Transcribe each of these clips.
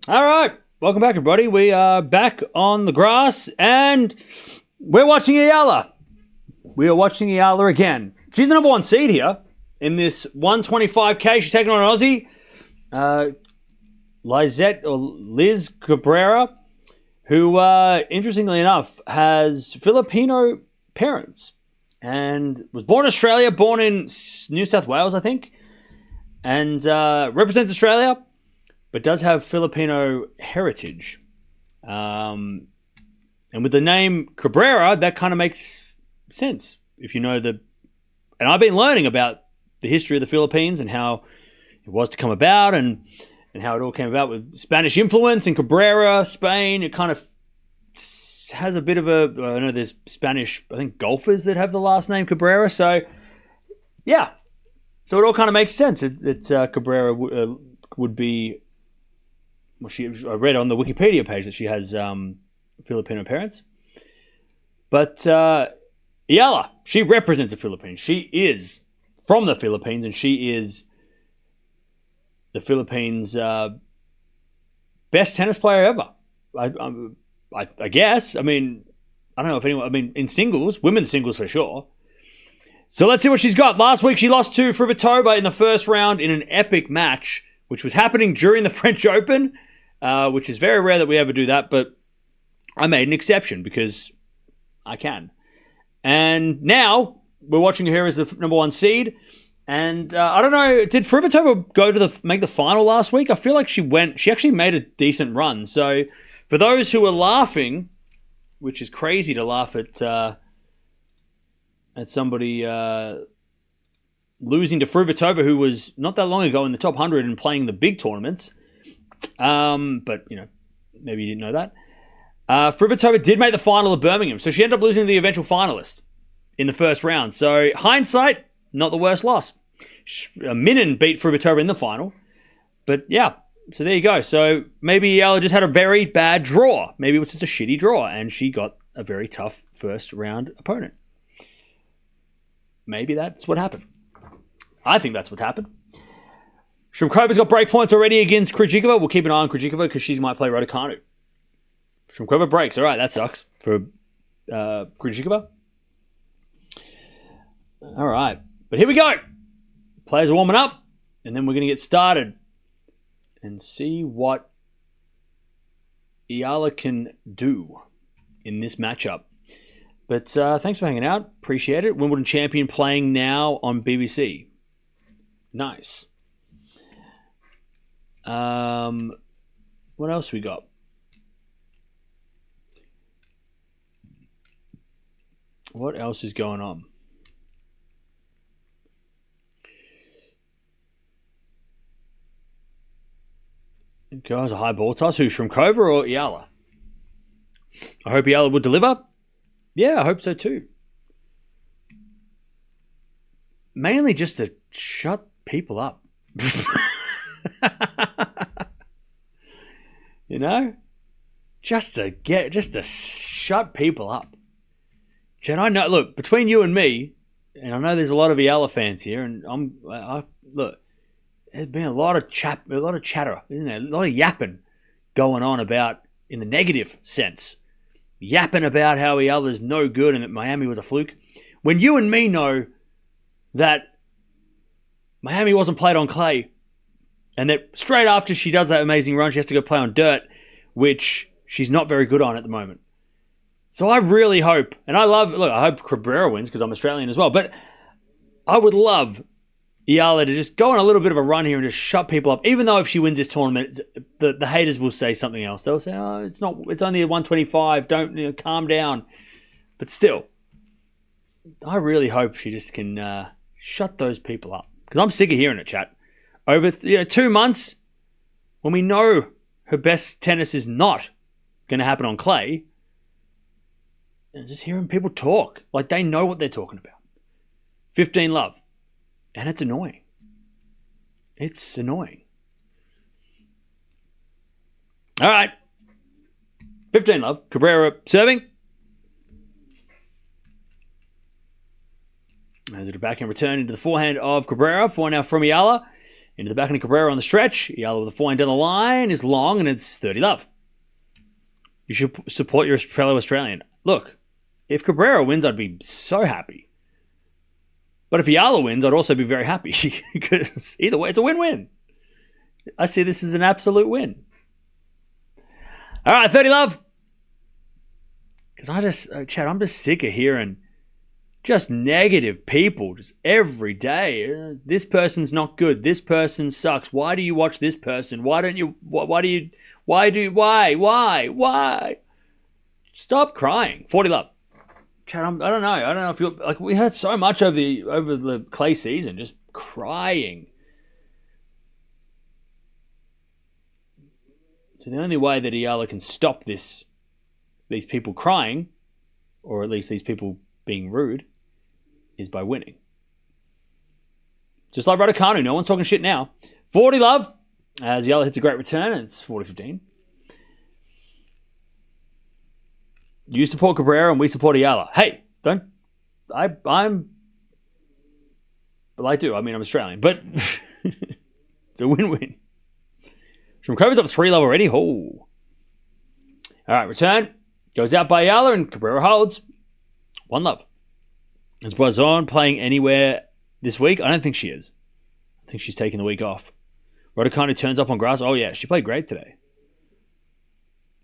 All right. Welcome back, everybody. We are back on the grass, and we're watching Eala. We are watching Eala again. She's the number one seed here in this 125K. She's taking on an Aussie, Liz Cabrera, who, interestingly enough, has Filipino parents and was born in Australia, born in New South Wales, I think, and represents Australia, but does have Filipino heritage. And with the name Cabrera, that kind of makes sense if you know the... And I've been learning about the history of the Philippines and how it was to come about and how it all came about with Spanish influence in Cabrera, Spain. It kind of has a bit of a... I know there's Spanish, I think, golfers that have the last name Cabrera. So, yeah. So it all kind of makes sense that Cabrera would be... Well, I read on the Wikipedia page that she has Filipino parents. But Eala, she represents the Philippines. She is from the Philippines, and she is the Philippines' best tennis player ever. I guess. I mean, I don't know if anyone... I mean, in singles, women's singles for sure. So let's see what she's got. Last week, she lost to Fruhvirtova in the first round in an epic match, which was happening during the French Open, which is very rare that we ever do that, but I made an exception because I can. And now we're watching her as the number one seed. And I don't know, did Fruhvirtova go to make the final last week? I feel like she actually made a decent run. So for those who are laughing, which is crazy to laugh at somebody losing to Fruhvirtova, who was not that long ago in the top 100 and playing the big tournaments. But, you know, maybe you didn't know that. Fruhvirtova did make the final of Birmingham, so she ended up losing to the eventual finalist in the first round. So, hindsight, not the worst loss. Minen beat Fruhvirtova in the final. But, yeah, so there you go. So, maybe Eala just had a very bad draw. Maybe it was just a shitty draw, and she got a very tough first round opponent. Maybe that's what happened. I think that's what happened. Shremkova's got break points already against Krejcikova. We'll keep an eye on Krejcikova because she might play Raducanu. Shremkova breaks. All right, that sucks for Krejcikova. All right. But here we go. Players are warming up, and then we're going to get started and see what Eala can do in this matchup. But thanks for hanging out. Appreciate it. Wimbledon champion playing now on BBC. Nice. What else we got? What else is going on? Guys, a high ball toss. Who, Shremkova or Eala? I hope Eala would deliver. Yeah, I hope so too. Mainly just to shut people up. You know? Just to shut people up. And I know, look, between you and me, and I know there's a lot of Eala fans here, and look, there's been a lot of chatter, isn't there? A lot of yapping going on about, in the negative sense, yapping about how Eala's no good and that Miami was a fluke. When you and me know that Miami wasn't played on clay, and that straight after she does that amazing run, she has to go play on dirt, which she's not very good on at the moment. So I really hope, and I hope Cabrera wins because I'm Australian as well, but I would love Eala to just go on a little bit of a run here and just shut people up. Even though if she wins this tournament, the haters will say something else. They'll say, oh, it's only a 125, don't, calm down. But still, I really hope she just can shut those people up. Because I'm sick of hearing it, chat. Over 2 months, when we know her best tennis is not going to happen on clay, and just hearing people talk like they know what they're talking about. 15 love. And it's annoying. It's annoying. All right. 15 love. Cabrera serving. As it a backhand return into the forehand of Cabrera. Forehand now from Eala. Into the backhand of Cabrera on the stretch. Eala with a forehand down the line is long, and it's 30 love. You should support your fellow Australian. Look, if Cabrera wins, I'd be so happy. But if Eala wins, I'd also be very happy. Because either way, it's a win-win. I see this as an absolute win. All right, 30 love. Because Chad, I'm just sick of hearing just negative people just every day. This person's not good. This person sucks. Why do you watch this person? Why? Stop crying. 40 love. Chad, I don't know if you're like, we heard so much over the clay season, just crying. So the only way that Eala can stop these people crying, or at least these people being rude, is by winning. Just like Raducanu, no one's talking shit now. 40 love, as Eala hits a great return, and it's 40-15. You support Cabrera and we support Eala. Hey, I do. I mean, I'm Australian, but it's a win-win. Shrimkova's up 3 love already. Oh. All right, return. Goes out by Eala and Cabrera holds. 1 love. Is Boison playing anywhere this week? I don't think she is. I think she's taking the week off. Raducanu turns up on grass. Oh, yeah, she played great today.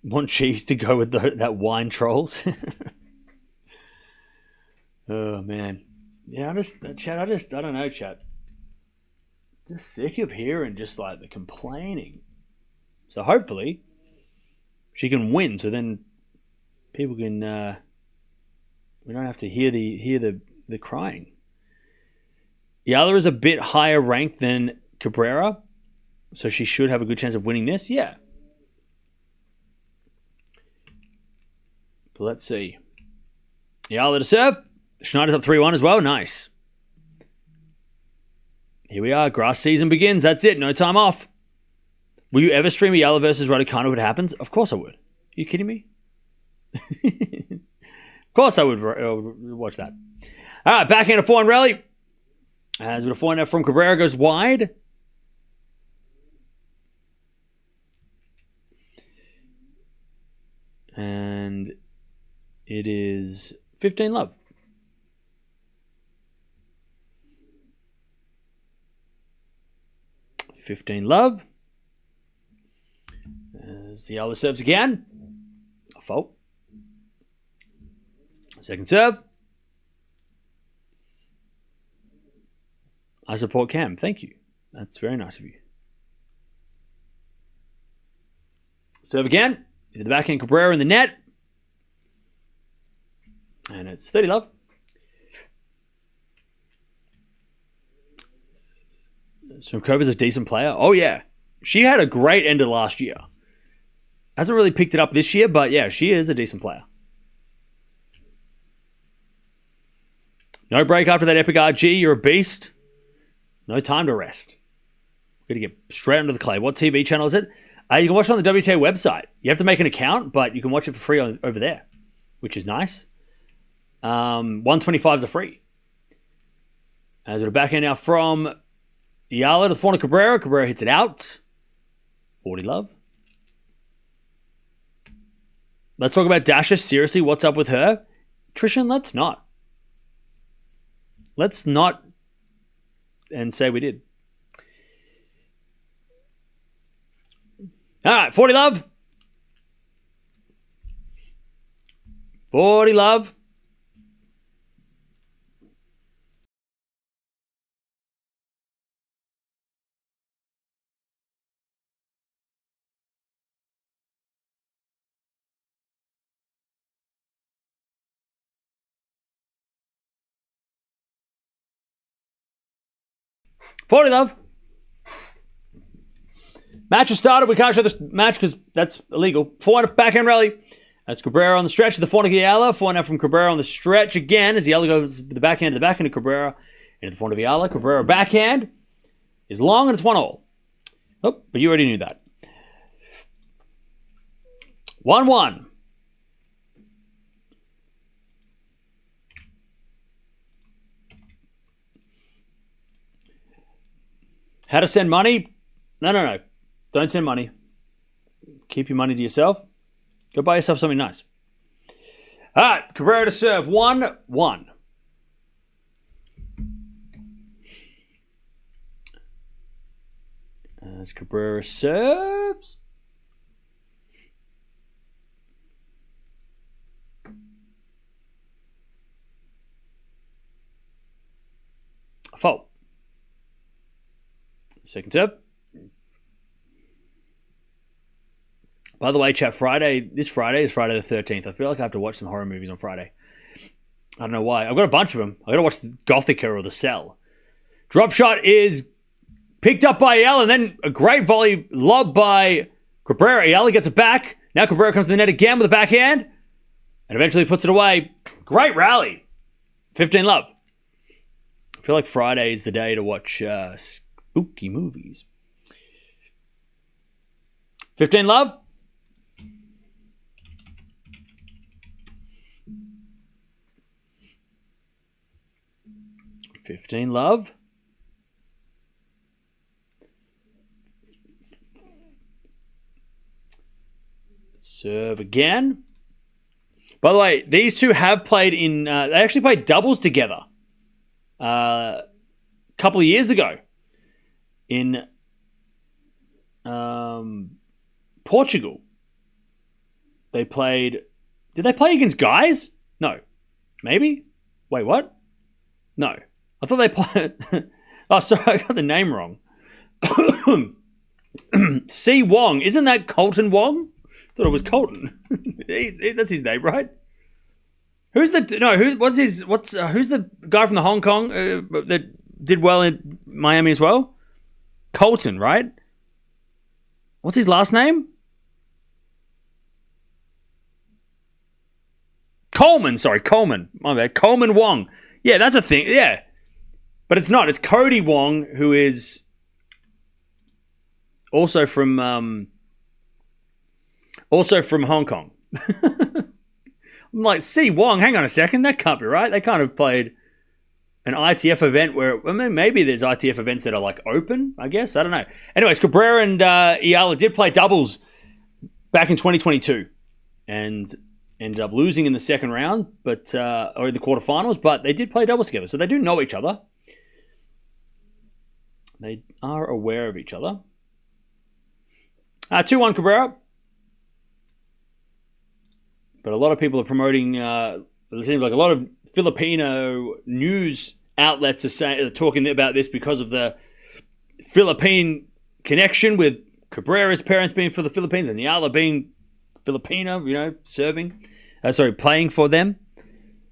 Want cheese to go with that wine trolls? Oh, man. Yeah, I don't know, chat. Just sick of hearing just like the complaining. So hopefully she can win, so then people can we don't have to hear the crying. Eala is a bit higher ranked than Cabrera, so she should have a good chance of winning this. Yeah. But let's see. Eala to serve. Schneider's up 3-1 as well. Nice. Here we are. Grass season begins. That's it. No time off. Will you ever stream Eala versus Raducanu if it happens? Of course I would. Are you kidding me? Of course I would watch that. All right, backhand of forehand rally. As with a forehand from Cabrera goes wide. And it is 15 love. 15 love. As the Eala serves again. A fault. Second serve. I support Cam. Thank you. That's very nice of you. Serve again. Into the backhand, Cabrera in the net. And it's 30 love. Shrimkova's a decent player. Oh, yeah. She had a great end of last year. Hasn't really picked it up this year, but yeah, she is a decent player. No break after that epic RG. You're a beast. No time to rest. We're going to get straight under the clay. What TV channel is it? You can watch it on the WTA website. You have to make an account, but you can watch it for free over there, which is nice. 125s are free. As we're backhand now from Eala to the forehand of Cabrera. Cabrera hits it out. 40 love. Let's talk about Dasha. Seriously, what's up with her? Trishan, let's not. Let's not and say we did. All right, 40 love. 40 love. $40 love. Match has started. We can't show this match because that's illegal. Forehand backhand rally. That's Cabrera on the stretch. The forehand of Eala. Forehand from Cabrera on the stretch again as Eala goes the backhand to the backhand of Cabrera. Into the forehand of Eala. Cabrera backhand is long and it's 1-1. Oh, but you already knew that. 1-1. How to send money? No. Don't send money. Keep your money to yourself. Go buy yourself something nice. All right, Cabrera to serve. 1-1. As Cabrera serves. A fault. Second serve. By the way, chat, this Friday is Friday the 13th. I feel like I have to watch some horror movies on Friday. I don't know why. I've got a bunch of them. I've got to watch the Gothica or The Cell. Drop shot is picked up by Eala, and then a great volley lobbed by Cabrera. Eala gets it back. Now Cabrera comes to the net again with a backhand, and eventually puts it away. Great rally. 15 love. I feel like Friday is the day to watch spooky movies. 15 love. 15 love. Serve again. By the way, these two have played in... they actually played doubles together a couple of years ago in Portugal. They played... Did they play against guys? No. Maybe? Wait, what? No. I thought they played... Oh, sorry, I got the name wrong. C. Wong. Isn't that Colton Wong? I thought it was Colton. That's his name, right? Who's the... No, who's the guy from the Hong Kong that did well in Miami as well? Colton, right? What's his last name? Coleman. Sorry, Coleman. My bad. Coleman Wong. Yeah, that's a thing. Yeah. But it's not. It's Cody Wong, who is also from Hong Kong. I'm like, C. Wong, hang on a second. That can't be right. They kind of played an ITF event where, I mean, maybe there's ITF events that are like open, I guess. I don't know. Anyways, Cabrera and Eala did play doubles back in 2022 and ended up losing in the second round, but or in the quarterfinals, but they did play doubles together. So they do know each other. They are aware of each other. 2-1 Cabrera. But a lot of people are promoting, it seems like a lot of Filipino news outlets are talking about this because of the Philippine connection with Cabrera's parents being for the Philippines and Eala being Filipino, serving. Playing for them.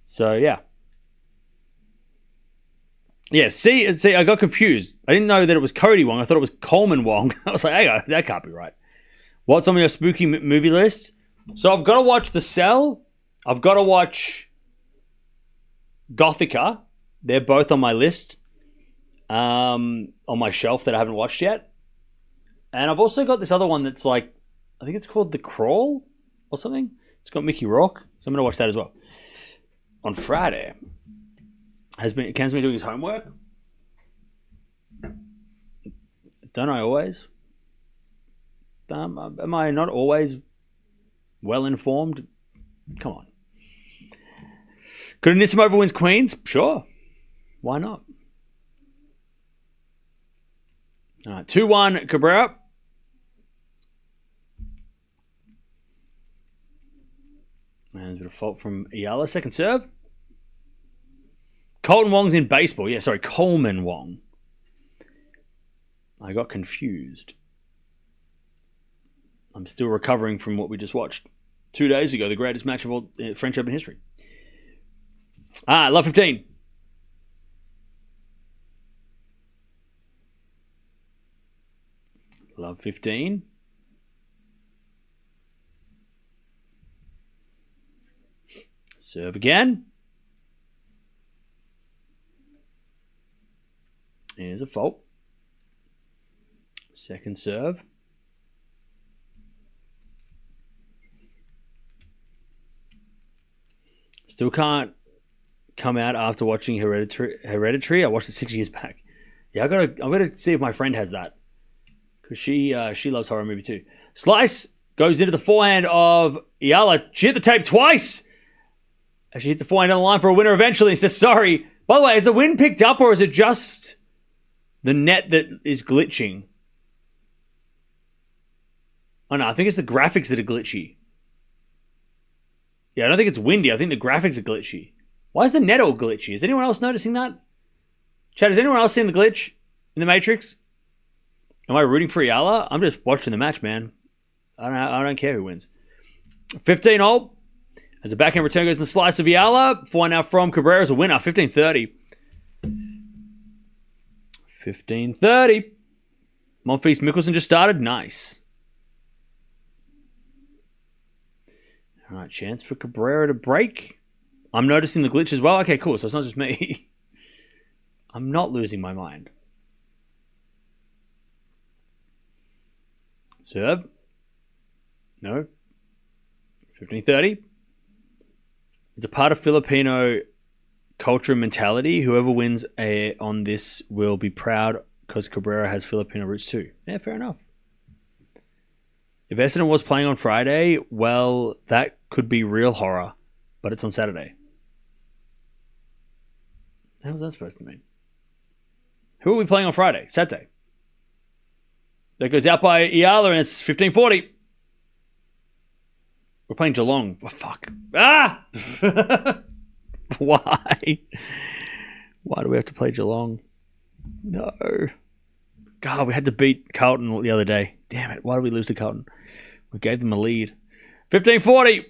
So, yeah. Yeah, see, I got confused. I didn't know that it was Cody Wong. I thought it was Coleman Wong. I was like, hey, that can't be right. What's on your spooky movie list? So I've got to watch The Cell. I've got to watch Gothica. They're both on my list. On my shelf that I haven't watched yet. And I've also got this other one that's like, I think it's called The Crawl or something. It's got Mickey Rourke. So I'm going to watch that as well. On Friday. Ken's been doing his homework. Don't I always? Am I not always well informed? Come on. Could Anisimova wins Queens? Sure. Why not? All right, 2-1 Cabrera. And there's a bit of fault from Eala. Second serve. Colton Wong's in baseball. Yeah, sorry, Coleman Wong. I got confused. I'm still recovering from what we just watched 2 days ago, the greatest match of all French Open history. Love 15. Love 15. Serve again. Here's a fault. Second serve. Still can't come out after watching Hereditary. I watched it 6 years back. Yeah, I'm gonna see if my friend has that. Because she loves horror movie too. Slice goes into the forehand of Eala. She hit the tape twice. As she hits the forehand on the line for a winner eventually and says sorry. By the way, is the wind picked up or is it just the net that is glitching? Oh no, I think it's the graphics that are glitchy. Yeah, I don't think it's windy. I think the graphics are glitchy. Why is the net all glitchy? Is anyone else noticing that? Chat, has anyone else seen the glitch in the Matrix? Am I rooting for Eala? I'm just watching the match, man. I don't care who wins. 15-all. As the backhand return goes in the slice of Eala. Forehand now from Cabrera as a winner. 15-30. 15-30. Monfils Mikkelsen just started. Nice. All right, chance for Cabrera to break. I'm noticing the glitch as well. Okay, cool. So it's not just me. I'm not losing my mind. Serve. No. 15-30. It's a part of Filipino culture and mentality. Whoever wins on this will be proud because Cabrera has Filipino roots too. Yeah, fair enough. If Essendon was playing on Friday, well, that could be real horror, but it's on Saturday. What was that supposed to mean? Who are we playing on Friday? Saturday. That goes out by Eala and it's 15-40. We're playing Geelong. Oh, fuck. Ah! Why? Why do we have to play Geelong? No. God, we had to beat Carlton the other day. Damn it. Why did we lose to Carlton? We gave them a lead. 15-40.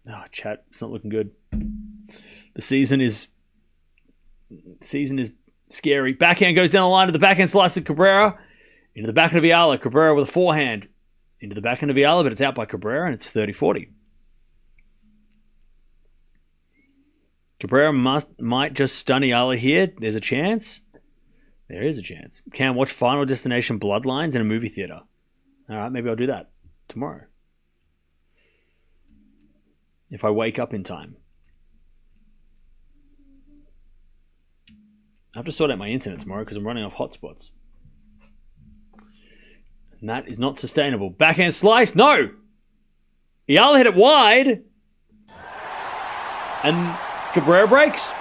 Oh, chat. It's not looking good. The season is scary. Backhand goes down the line to the backhand slice of Cabrera. Into the backhand of Eala. Cabrera with a forehand. Into the backhand of Eala, but it's out by Cabrera and it's 30-40. Cabrera might just stun Eala here. There's a chance. There is a chance. Can watch Final Destination Bloodlines in a movie theater. All right, maybe I'll do that tomorrow. If I wake up in time. I have to sort out my internet tomorrow because I'm running off hotspots. And that is not sustainable. Backhand slice. No! Eala hit it wide. And Cabrera breaks.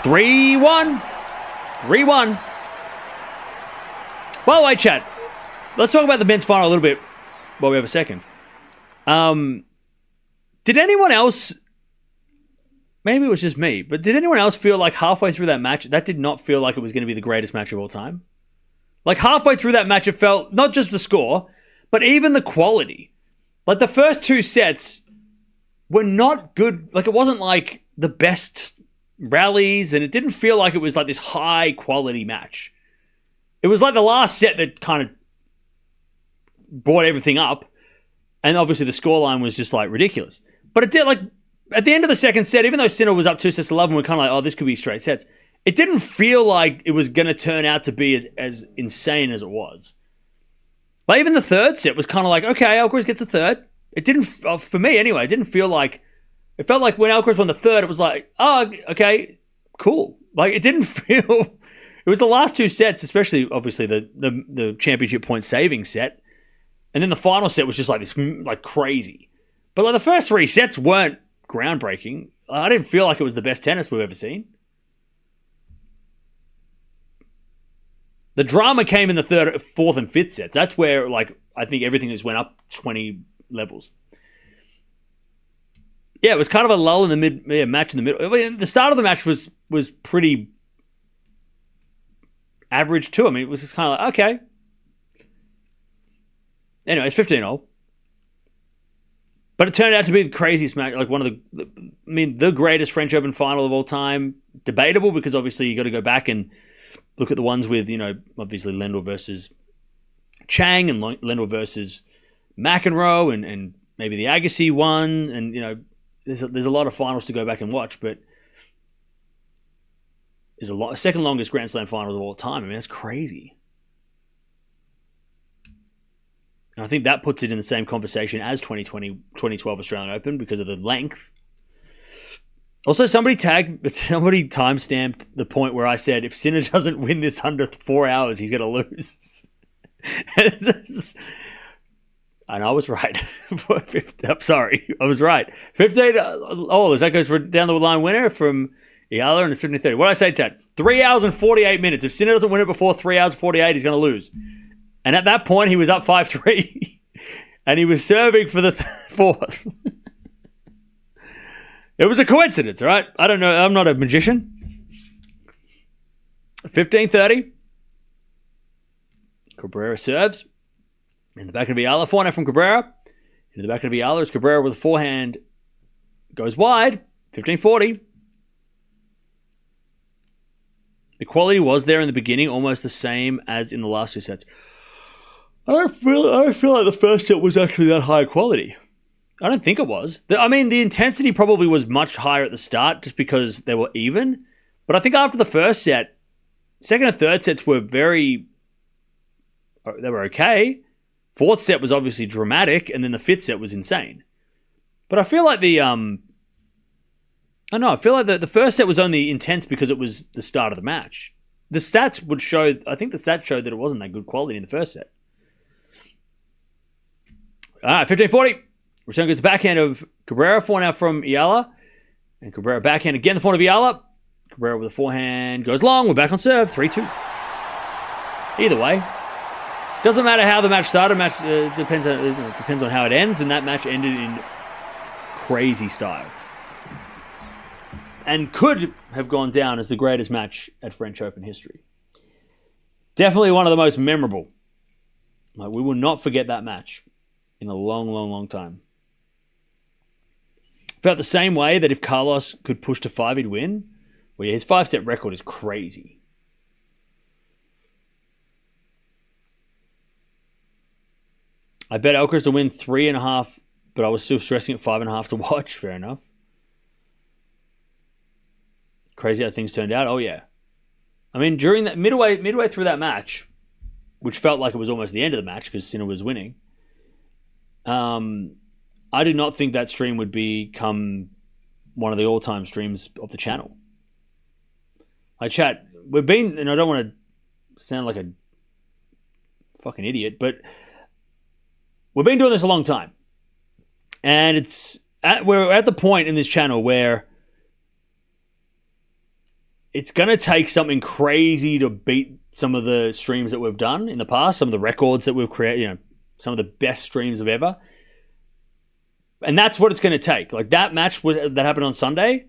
3-1. 3-1. By the way, chat, let's talk about the men's final a little bit while we have a second. Did anyone else, maybe it was just me, but did anyone else feel like halfway through that match, that did not feel like it was going to be the greatest match of all time? Like halfway through that match, it felt not just the score, but even the quality. Like the first two sets were not good. Like it wasn't like the best rallies, and it didn't feel like it was like this high quality match. It was like the last set that kind of brought everything up, and obviously the scoreline was just like ridiculous. But it did, like at the end of the second set, even though Sinner was up 2-11, we're kind of like, oh, this could be straight sets. It didn't feel like it was going to turn out to be as insane as it was. But even the third set was kind of like, okay, Alcaraz gets a third. It didn't, for me anyway, it didn't feel like, it felt like when Alcaraz won the third, it was like, oh, okay, cool. Like it didn't feel, it was the last two sets, especially obviously the championship point saving set. And then the final set was just like this, like crazy. But like the first three sets weren't groundbreaking. I didn't feel like it was the best tennis we've ever seen. The drama came in the third, fourth, and fifth sets. That's where, like, I think everything just went up 20 levels. Yeah, it was kind of a lull in the match in the middle. I mean, the start of the match was pretty average too. I mean, it was just kind of like, okay. Anyway, it's 15-0. But it turned out to be the craziest match, like one of the greatest French Open final of all time. Debatable because obviously you got to go back and look at the ones with, obviously Lendl versus Chang and Lendl versus McEnroe and maybe the Agassi one. And, there's a lot of finals to go back and watch, but there's a second longest Grand Slam final of all time. I mean, that's crazy. And I think that puts it in the same conversation as 2012 Australian Open because of the length. Also, somebody timestamped the point where I said if Sinner doesn't win this under 4 hours, he's going to lose. And I was right. I'm sorry, I was right. 15 all. That goes for down the line winner from Eala and it's 30. What did I say, Ted? 3 hours and 48 minutes. If Sinner doesn't win it before 3 hours and 48, he's going to lose. And at that point, he was up 5-3. And he was serving for the fourth. It was a coincidence, all right? I don't know. I'm not a magician. 15:30. Cabrera serves. In the back of Eala, forehand from Cabrera. In the back of Eala is Cabrera with a forehand. Goes wide. 15:40. The quality was there in the beginning, almost the same as in the last two sets. I don't feel like the first set was actually that high quality. I don't think it was. The intensity probably was much higher at the start just because they were even. But I think after the first set, second and third sets were they were okay. Fourth set was obviously dramatic, and then the fifth set was insane. But I feel like the first set was only intense because it was the start of the match. The stats would show, I think the stats showed that it wasn't that good quality in the first set. All right, 15:40. Return goes the backhand of Cabrera, forehand from Eala. And Cabrera backhand again, the forehand of Eala. Cabrera with a forehand goes long. We're back on serve, 3-2. Either way, doesn't matter how the match started. Match depends on how it ends, and that match ended in crazy style. And could have gone down as the greatest match at French Open history. Definitely one of the most memorable. We will not forget that match in a long, long, long time. Felt the same way that if Carlos could push to 5, he'd win. Well, yeah, his 5-set record is crazy. I bet Alcaraz to win 3.5, but I was still stressing at 5.5 to watch. Fair enough. Crazy how things turned out. Oh, yeah. I mean, during that midway through that match, which felt like it was almost the end of the match because Sinner was winning, I did not think that stream would become one of the all-time streams of the channel. And I don't want to sound like a fucking idiot, but we've been doing this a long time. And we're at the point in this channel where it's going to take something crazy to beat some of the streams that we've done in the past, some of the records that we've created, some of the best streams of ever. And that's what it's going to take. Like that match that happened on Sunday,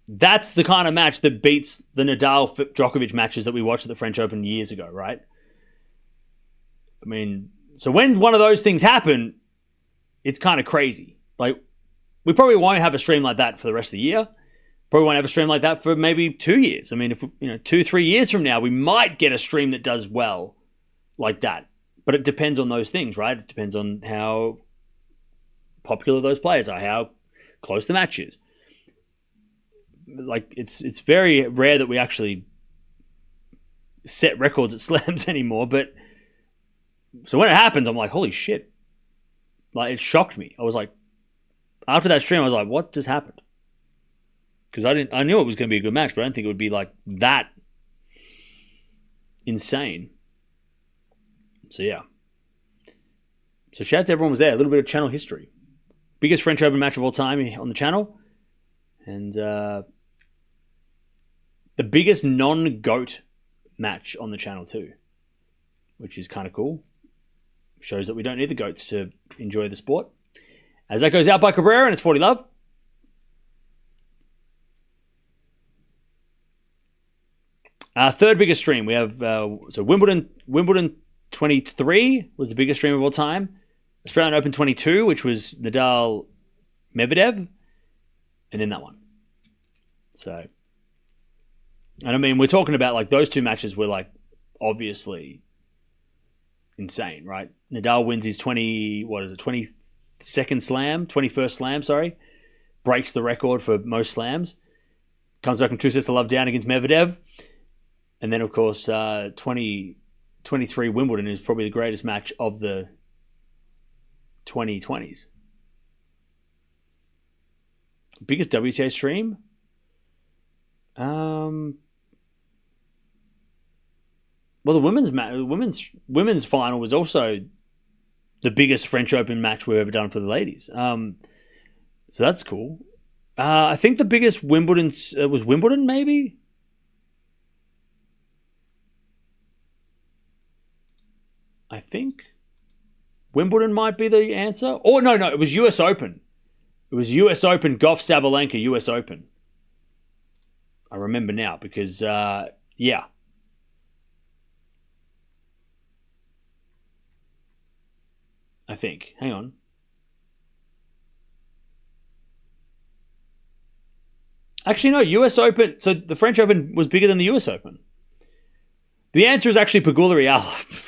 that's the kind of match that beats the Nadal-Djokovic matches that we watched at the French Open years ago, right? I mean, so when one of those things happen, it's kind of crazy. Like, we probably won't have a stream like that for the rest of the year. Probably won't have a stream like that for maybe 2 years. I mean, if 2-3 years from now, we might get a stream that does well like that. But it depends on those things, right? It depends on how popular those players are, how close the match is. Like, it's very rare that we actually set records at slams anymore. But so when it happens, I'm like, holy shit! Like, it shocked me. I was like, after that stream, I was like, what just happened? Because I knew it was going to be a good match, but I didn't think it would be like that insane. So yeah. So shout out to everyone who was there. A little bit of channel history. Biggest French Open match of all time on the channel. And the biggest non-GOAT match on the channel too. Which is kind of cool. Shows that we don't need the GOATs to enjoy the sport. As that goes out by Cabrera and it's 40 love. Third biggest stream. We have Wimbledon 23 was the biggest stream of all time. Australian Open 22, which was Nadal Medvedev, and then that one. So, and I mean, we're talking about like those two matches were like obviously insane, right? Nadal wins his 21st slam, breaks the record for most slams, comes back from 2 sets to love down against Medvedev. And then, of course, 2023 Wimbledon is probably the greatest match of the 2020s. Biggest WTA stream? Well, the women's final was also the biggest French Open match we've ever done for the ladies. So that's cool. I think the biggest Wimbledon was Wimbledon, maybe. I think Wimbledon might be the answer. Oh no, it was US Open. It was US Open, Gauff Sabalenka, US Open. I remember now because yeah. I think. Hang on. Actually, no, US Open. So the French Open was bigger than the US Open. The answer is actually Pegula Eala.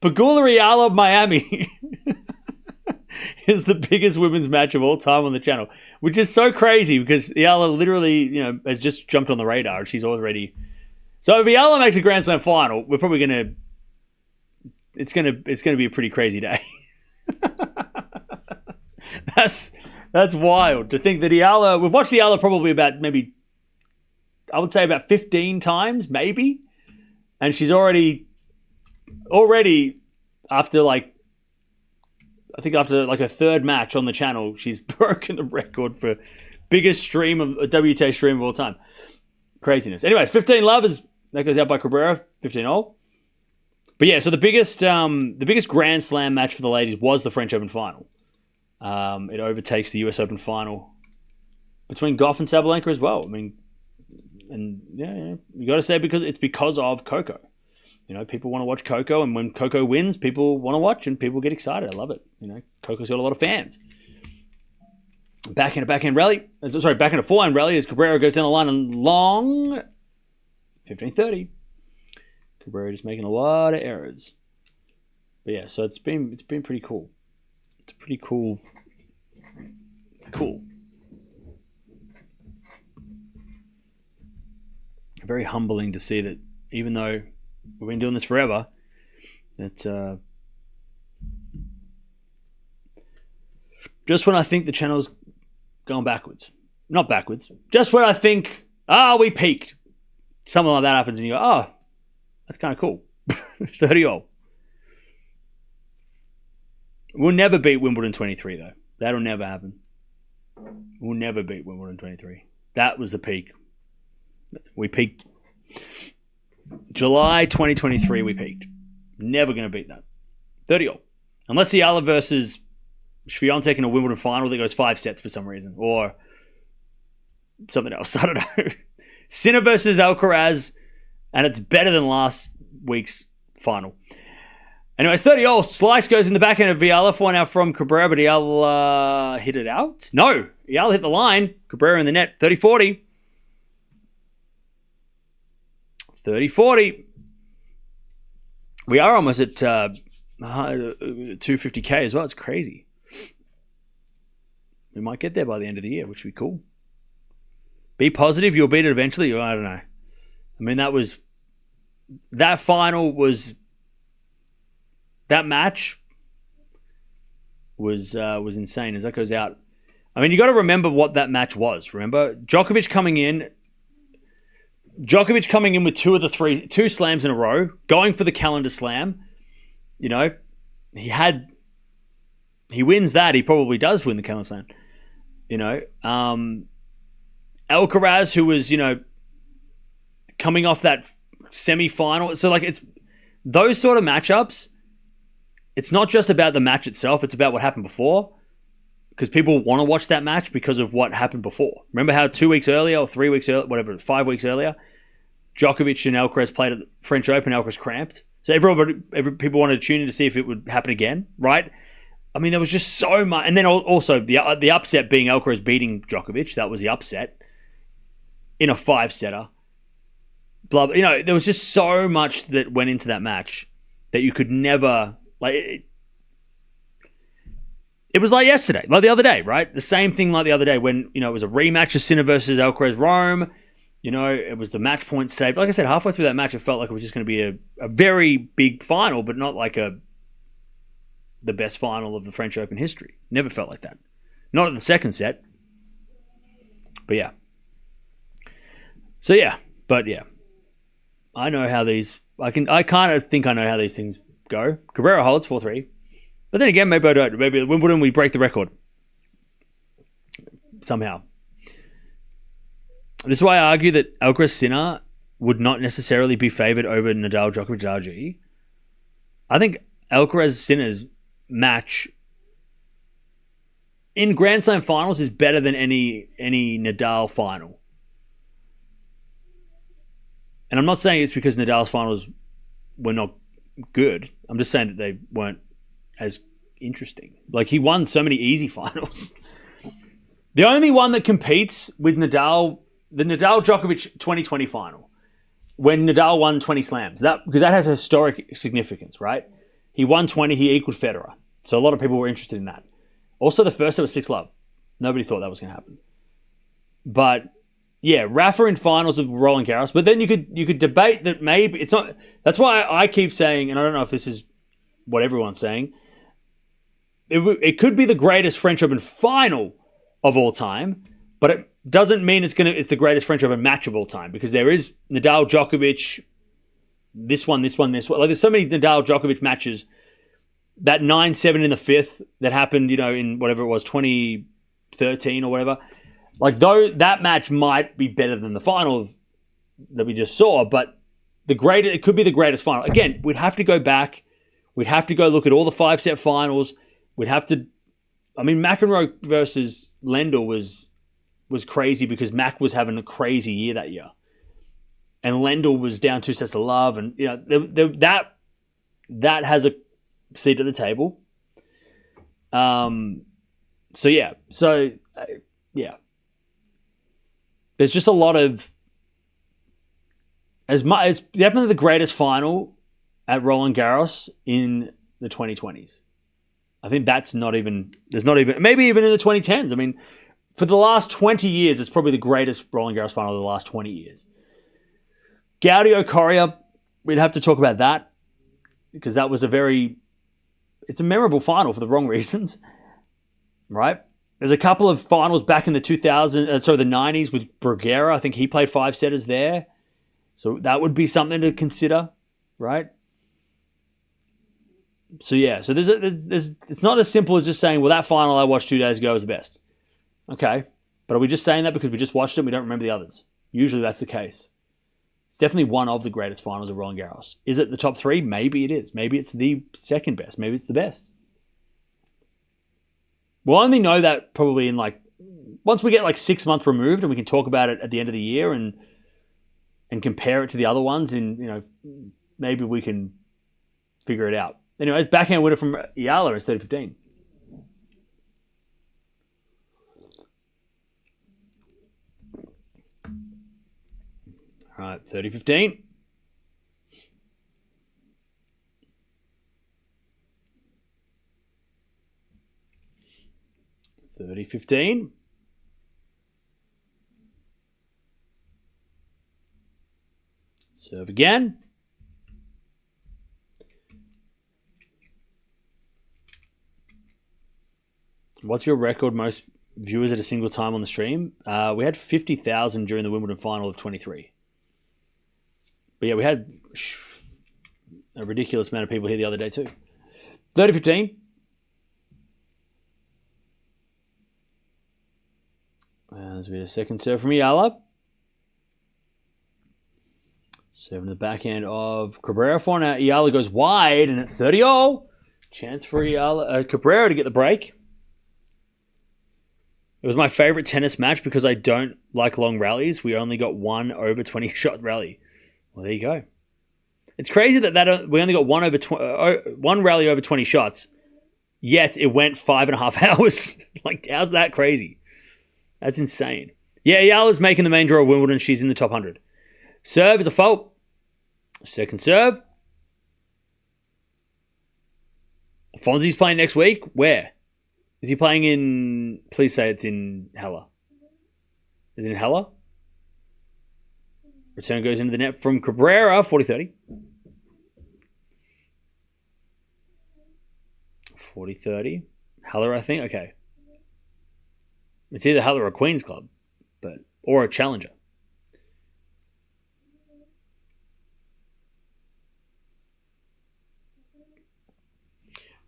Pegula Eala Miami is the biggest women's match of all time on the channel, which is so crazy because Eala literally, has just jumped on the radar and she's already. So if Eala makes a Grand Slam final, we're probably gonna. It's gonna be a pretty crazy day. That's wild to think that Eala. We've watched Eala probably about maybe, I would say about 15 times, maybe, and she's already after like a third match on the channel, she's broken the record for biggest stream of a WTA stream of all time. Craziness. Anyways, 15 love that goes out by Cabrera, 15-all. But yeah, so the biggest Grand Slam match for the ladies was the French Open final. It overtakes the US Open final between Gauff and Sabalenka as well. I mean, and yeah, you got to say it's because of Coco. People want to watch Coco, and when Coco wins, people want to watch and people get excited. I love it. Coco's got a lot of fans. Back in a forehand rally as Cabrera goes down the line and long 15-30. Cabrera just making a lot of errors. But yeah, so it's been pretty cool. It's pretty cool. Very humbling to see that even though we've been doing this forever, that just when I think the channel's going backwards. Not backwards. Just when I think, we peaked. Something like that happens and you go, that's kind of cool. 30-all. We'll never beat Wimbledon 23, though. That'll never happen. We'll never beat Wimbledon 23. That was the peak. We peaked. July 2023, we peaked. Never going to beat that. 30-all. Unless Eala versus Swiatek in a Wimbledon final that goes 5 sets for some reason. Or something else. I don't know. Sinner versus Alcaraz. And it's better than last week's final. Anyways, 30-all. Slice goes in the backhand of Eala. 4-out from Cabrera, but Eala hit it out. No. Eala hit the line. Cabrera in the net. 30-40. 30-40. We are almost at 250k as well. It's crazy. We might get there by the end of the year, which would be cool. Be positive. You'll beat it eventually. I don't know. I mean, that match was insane as that goes out. I mean, you got to remember what that match was. Remember, Djokovic coming in with two slams in a row, going for the calendar slam. He wins that. He probably does win the calendar slam. Alcaraz, who was, coming off that semi-final. So, it's those sort of matchups. It's not just about the match itself. It's about what happened before. Because people want to watch that match because of what happened before. Remember how 2 weeks earlier or 3 weeks earlier, whatever, 5 weeks earlier, Djokovic and Alcaraz played at the French Open. Alcaraz cramped. So people wanted to tune in to see if it would happen again, right? I mean, there was just so much. And then also the upset being Alcaraz beating Djokovic. That was the upset. In a 5-setter. There was just so much that went into that match that you could never, it was like yesterday, like the other day, right? The same thing like the other day when, it was a rematch of Sinner versus Alcaraz Rome. It was the match point saved. Like I said, halfway through that match, it felt like it was just going to be a very big final, but not like a the best final of the French Open history. Never felt like that. Not at the second set. But yeah. So yeah. But yeah. I know how these... I kind of think I know how these things go. Cabrera holds 4-3. But then again, maybe I don't. Maybe at Wimbledon we break the record. Somehow. This is why I argue that Alcaraz Sinner would not necessarily be favoured over Nadal Djokovic RG. I think Alcaraz Sinner's match in Grand Slam finals is better than any Nadal final. And I'm not saying it's because Nadal's finals were not good. I'm just saying that they weren't as interesting. Like, he won so many easy finals. The only one that competes with Nadal, the Nadal Djokovic 2020 final, when Nadal won 20 slams, because that has a historic significance, right? He won 20, he equaled Federer. So a lot of people were interested in that. Also, the first set was 6-love. Nobody thought that was going to happen. But yeah, Rafa in finals of Roland Garros. But then you could debate that maybe it's not. That's why I keep saying, and I don't know if this is what everyone's saying, it could be the greatest French Open final of all time, but it doesn't mean it's the greatest French Open match of all time, because there is Nadal Djokovic, this one. Like, there's so many Nadal Djokovic matches. That 9-7 in the fifth that happened, in whatever it was, 2013 or whatever. Like, though that match might be better than the final that we just saw, but it could be the greatest final. Again, we'd have to go back. We'd have to go look at all the 5-set finals. We'd have to. I mean, McEnroe versus Lendl was crazy because Mac was having a crazy year that year, and Lendl was down 2 sets to love, and that has a seat at the table. Yeah. There's just a lot of it's definitely the greatest final at Roland Garros in the 2020s. I think there's not even maybe even in the 2010s. I mean, for the last 20 years, it's probably the greatest Roland Garros final of the last 20 years. Gaudio Coria, we'd have to talk about that because that was it's a memorable final for the wrong reasons, right? There's a couple of finals back in the 90s with Bruguera. I think he played 5-setters there. So that would be something to consider, right? So yeah, so there's it's not as simple as just saying, well, that final I watched 2 days ago is the best. Okay, but are we just saying that because we just watched it and we don't remember the others? Usually that's the case. It's definitely one of the greatest finals of Roland Garros. Is it the top 3? Maybe it is. Maybe it's the second best. Maybe it's the best. We'll only know that probably in once we get 6 months removed and we can talk about it at the end of the year and compare it to the other ones, and maybe we can figure it out. Anyways, backhand winner from Eala is 30-15. All right, 30-15. Serve again. What's your record most viewers at a single time on the stream? We had 50,000 during the Wimbledon final of 23. But yeah, we had a ridiculous amount of people here the other day too. 30-15. There's a second serve from Eala. Serving the backhand of Cabrera for now. Eala goes wide and it's 30-0. Chance for Cabrera to get the break. It was my favorite tennis match because I don't like long rallies. We only got one over 20 shot rally. Well, there you go. It's crazy that we only got one rally over 20 shots, yet it went 5.5 hours. How's that crazy? That's insane. Yeah, Eala's making the main draw of Wimbledon. She's in the top 100. Serve is a fault. Second serve. Fonzie's playing next week. Where? Is he playing in... Please say it's in Halle. Is it in Halle? Return goes into the net from Cabrera. 40-30. 40-30. Haller, I think. Okay. It's either Haller or Queen's Club, or a challenger.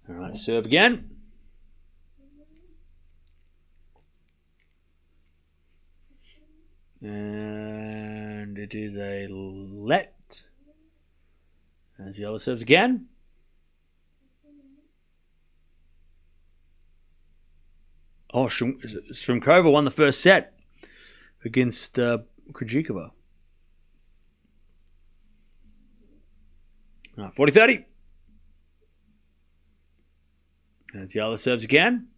All right, serve again. And it is a let. As the other serves again. Oh, Shrimkova won the first set against Krejcikova. All right, 40-30. As the other serves again.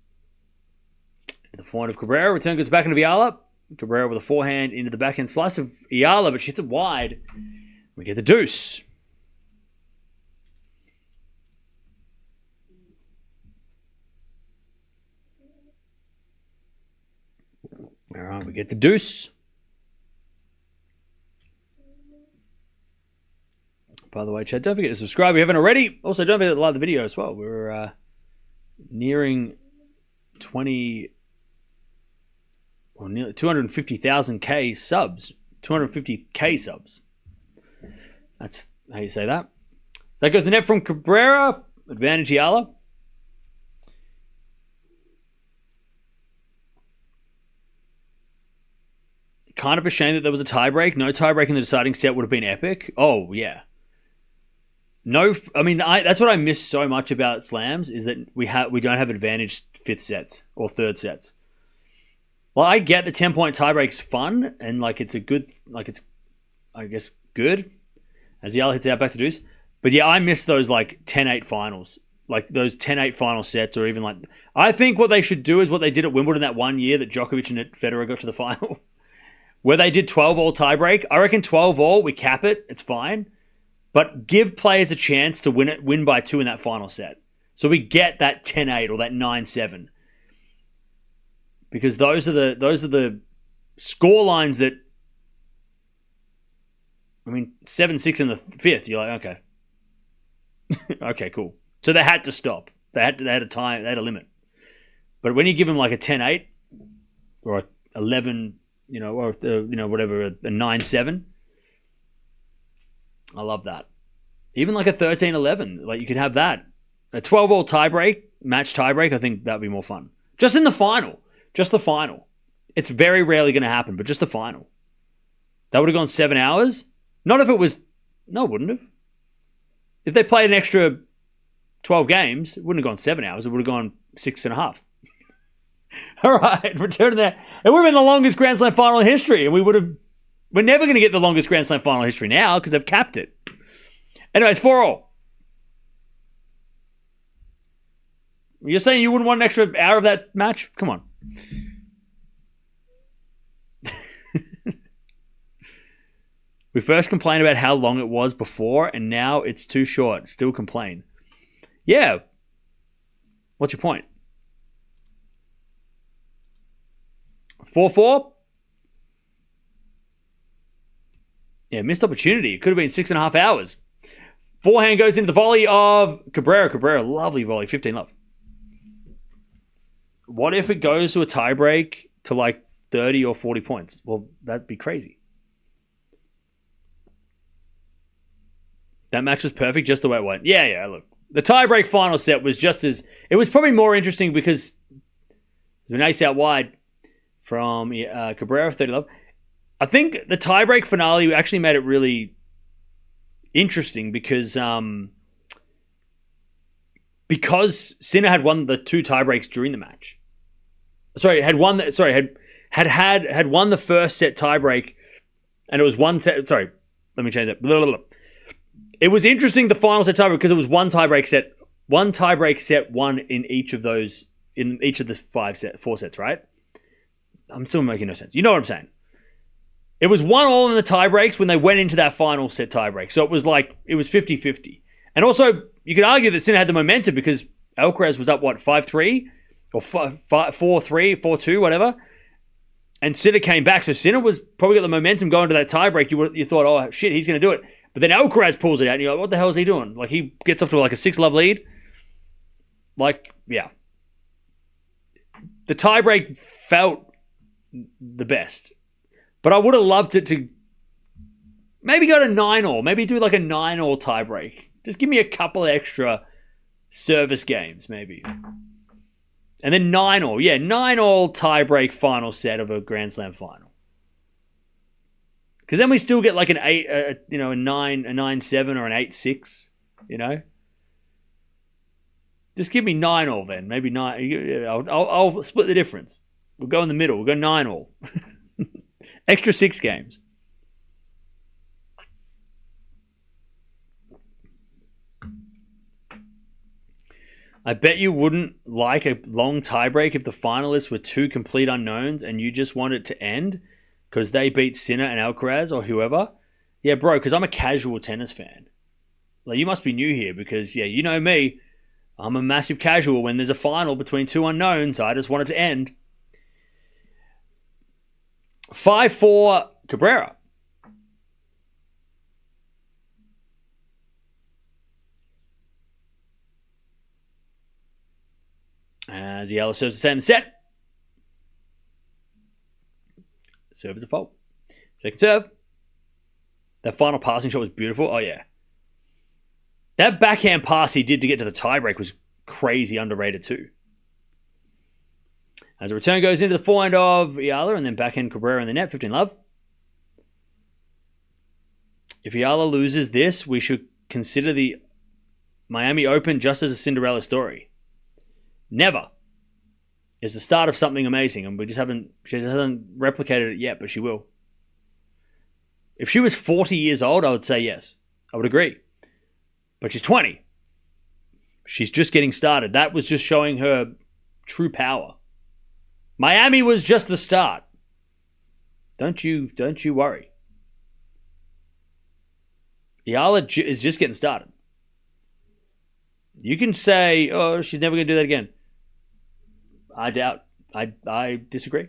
The forehand of Cabrera. Return goes back into Eala. Cabrera with a forehand into the backhand slice of Eala, but she hits it wide. We get the deuce. All right, we get the deuce. By the way, chat, don't forget to subscribe if you haven't already. Also, don't forget to like the video as well. We're nearing 20... or nearly 250,000 subs. 250K subs. That's how you say that. So that goes the net from Cabrera. Advantage Eala. Kind of a shame that there was a tiebreak. No tiebreak in the deciding set would have been epic. Oh, yeah. No, I mean, that's what I miss so much about slams is that we don't have advantaged fifth sets or third sets. Well, I get the 10-point tiebreak's fun and like it's a good, like it's, I guess, good as Eala hits out back to deuce. But yeah, I miss those like 10-8 finals, like those 10-8 final sets, or even like I think what they should do is what they did at Wimbledon that one year that Djokovic and Federer got to the final, where they did 12-all tiebreak. I reckon 12-all, we cap it, it's fine, but give players a chance to win by 2 in that final set, so we get that 10-8 or that 9-7. Because those are the score lines that, I mean, 7-6 in the fifth. You're like, okay, okay, cool. So they had to stop. They had a time. They had a limit. But when you give them like a 10-8 or a 11, or whatever, a 9-7, I love that. Even like a 13-11, like you could have that. A 12-all tiebreak, match tiebreak. I think that would be more fun. Just in the final. Just the final. It's very rarely going to happen, but just the final. That would have gone 7 hours. Not if it was... No, it wouldn't have. If they played an extra 12 games, it wouldn't have gone 7 hours. It would have gone 6.5. All right, return to that. It would have been the longest Grand Slam final in history, and we would have... We're never going to get the longest Grand Slam final in history now because they've capped it. Anyways, 4-all. You're saying you wouldn't want an extra hour of that match? Come on. We first complained about how long it was before, and now it's too short. Still complain. Yeah. What's your point? 4-4? Yeah, missed opportunity. It could have been 6.5 hours. Forehand goes into the volley of Cabrera. Cabrera, lovely volley. 15-love. What if it goes to a tiebreak to like 30 or 40 points? Well, that'd be crazy. That match was perfect just the way it went. Yeah, look. The tiebreak final set was just as... It was probably more interesting because there's an ace out wide from Cabrera, 30-love. I think the tiebreak finale actually made it really interesting because Sinner had won the 2 tiebreaks during the match. Had won the first set tiebreak, and it was one set. Sorry, let me change that. Blah, blah, blah. It was interesting the final set tiebreak because it was one tiebreak set, one in each of those, in each of the 4 sets. Right? I'm still making no sense. You know what I'm saying? It was 1-all in the tiebreaks when they went into that final set tiebreak. So it was 50-50. And also, you could argue that Sinner had the momentum because Alcaraz was up, 5-3? Or 4-3, 4-2, whatever. And Sinner came back. So Sinner was probably got the momentum going to that tiebreak. You thought, oh, shit, he's going to do it. But then Alcaraz pulls it out. And you're like, what the hell is he doing? Like, he gets off to a 6-love lead. Like, yeah. The tiebreak felt the best. But I would have loved it to maybe go to 9-all. Maybe do like a 9-all tiebreak. Just give me a couple extra service games, maybe. And then 9-all. Yeah, 9-all tiebreak final set of a Grand Slam final. Because then we still get like an 8, a 9-7 or an 8-6, you know? Just give me 9-all then. Maybe 9. I'll split the difference. We'll go in the middle. We'll go 9-all. Extra 6 games. I bet you wouldn't like a long tiebreak if the finalists were 2 complete unknowns and you just want it to end because they beat Sinner and Alcaraz or whoever. Yeah, bro, because I'm a casual tennis fan. Like, you must be new here because, yeah, you know me. I'm a massive casual when there's a final between 2 unknowns. I just want it to end. 5-4 Cabrera. As Eala serves the second set. Serve is a fault. Second serve. That final passing shot was beautiful. Oh, yeah. That backhand pass he did to get to the tiebreak was crazy underrated too. As the return goes into the forehand of Eala and then backhand Cabrera in the net, 15-love. If Eala loses this, we should consider the Miami Open just as a Cinderella story. Never. It's the start of something amazing, and she hasn't replicated it yet, but she will. If she was 40 years old, I would say yes. I would agree. But she's 20. She's just getting started. That was just showing her true power. Miami was just the start. Don't you worry. Eala is just getting started. You can say, oh, she's never going to do that again. I doubt. I disagree.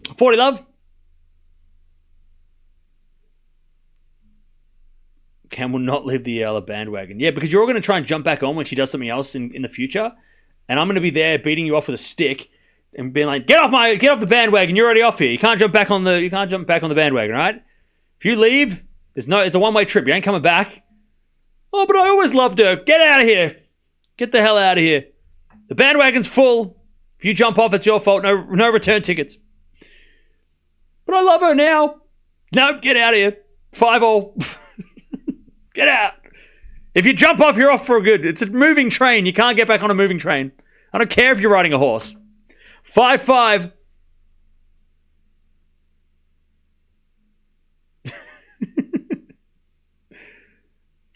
40-love. Cam will not leave the Eala bandwagon. Yeah, because you're all going to try and jump back on when she does something else in the future. And I'm going to be there beating you off with a stick and being like, get off the bandwagon. You're already off here. You can't jump back on the bandwagon, all right? If you leave, it's a one-way trip. You ain't coming back. Oh, but I always loved her. Get out of here. Get the hell out of here. The bandwagon's full. If you jump off, it's your fault. No return tickets. But I love her now. No, get out of here. 5-all. Get out. If you jump off, you're off for good. It's a moving train. You can't get back on a moving train. I don't care if you're riding a horse. 5-5.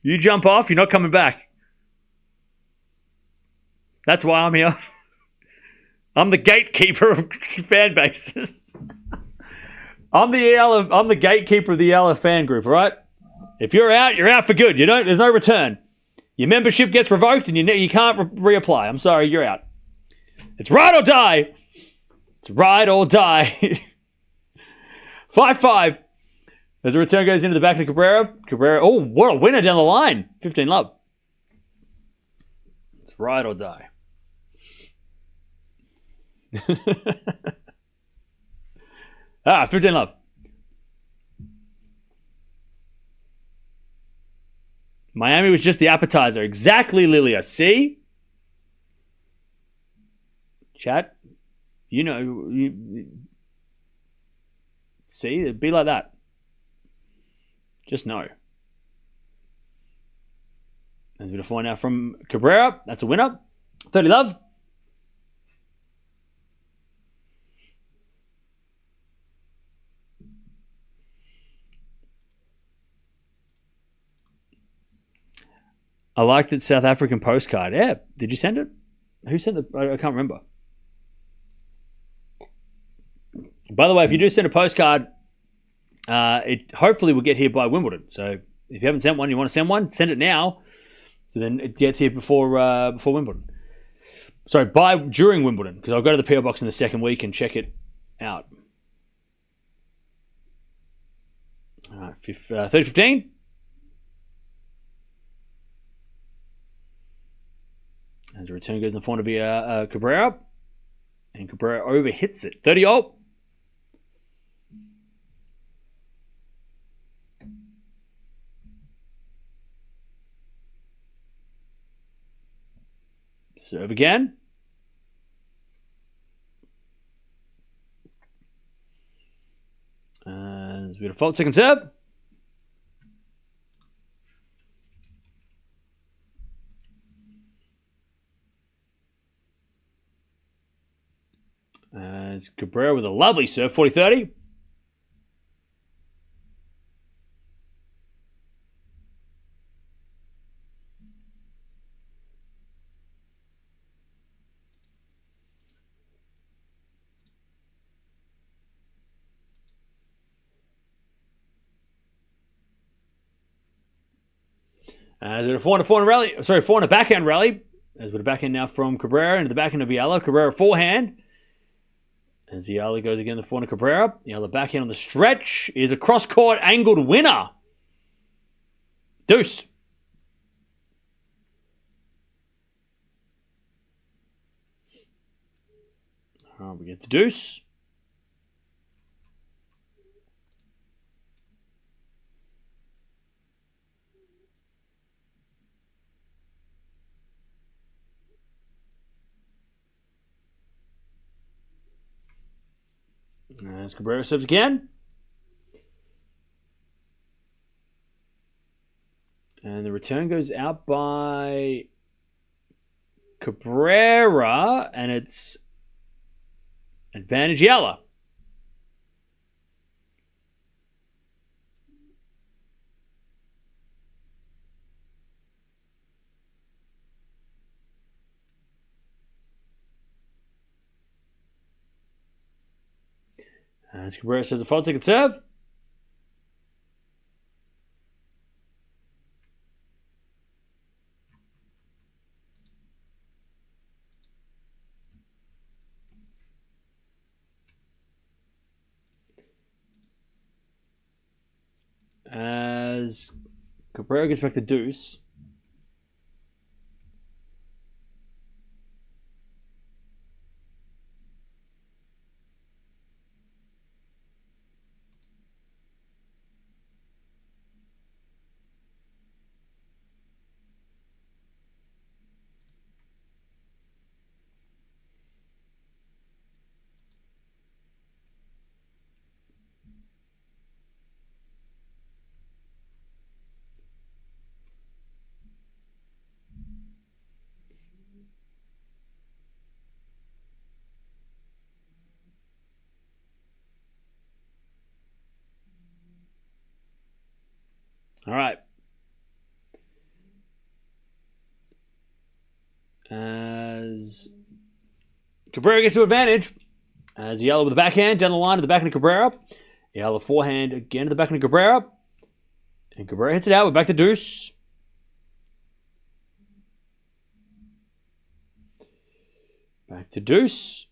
You jump off, you're not coming back. That's why I'm here. I'm the gatekeeper of fan bases. I'm the gatekeeper of the Eala fan group, all right? If you're out for good. There's no return. Your membership gets revoked and you can't reapply. I'm sorry, you're out. It's ride or die. It's ride or die. 5-5. As the return goes into the back of Cabrera. Cabrera, oh, what a winner down the line. 15-love. It's ride or die. Ah, 15-love. Miami was just the appetizer. Exactly, Lilia. See? Chat. See? It'd be like that. Just know. There's a bit of fun now from Cabrera. That's a winner. 30-love. I liked it, South African postcard. Yeah. Did you send it? Who sent it? I can't remember. By the way, if you do send a postcard, it hopefully will get here by Wimbledon. So if you haven't sent one, you want to send one, send it now. So then it gets here before Wimbledon. Sorry, during Wimbledon, because I'll go to the PO box in the second week and check it out. All right, 30-15. As the return goes in the forehand via Cabrera. And Cabrera overhits it. 30-all. Serve again. As we get a fault, second serve. As Cabrera with a lovely serve, 40-30. As with a forehand rally, forehand backhand rally. As with a backhand now from Cabrera into the backhand of Eala. Cabrera forehand. As Eala goes again, the forehand of Cabrera. Eala backhand on the stretch is a cross-court angled winner. Deuce. We get the deuce. As Cabrera serves again. And the return goes out by Cabrera, and it's advantage Eala. As Cabrera says a fault, second serve. As Cabrera gets back to deuce. All right. As Cabrera gets to advantage. As Eala with the backhand down the line to the backhand of Cabrera. Eala forehand again to the backhand of Cabrera. And Cabrera hits it out. We're back to deuce. Back to deuce.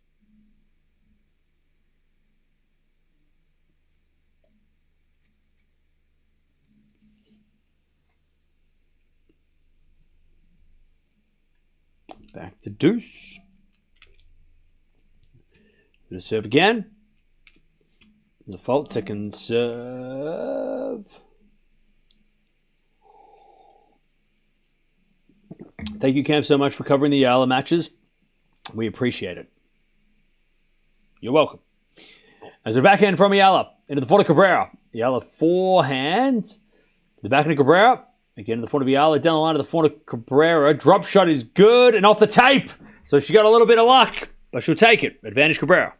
Back to deuce. Gonna serve again. There's a fault. Second serve. Thank you, Cam, so much for covering the Eala matches. We appreciate it. You're welcome. As a backhand from Eala into the forehand of Cabrera. Eala forehand. The backhand of Cabrera. Again, the forehand of Eala down the line to the forehand of Cabrera. Drop shot is good and off the tape. So she got a little bit of luck, but she'll take it. Advantage Cabrera.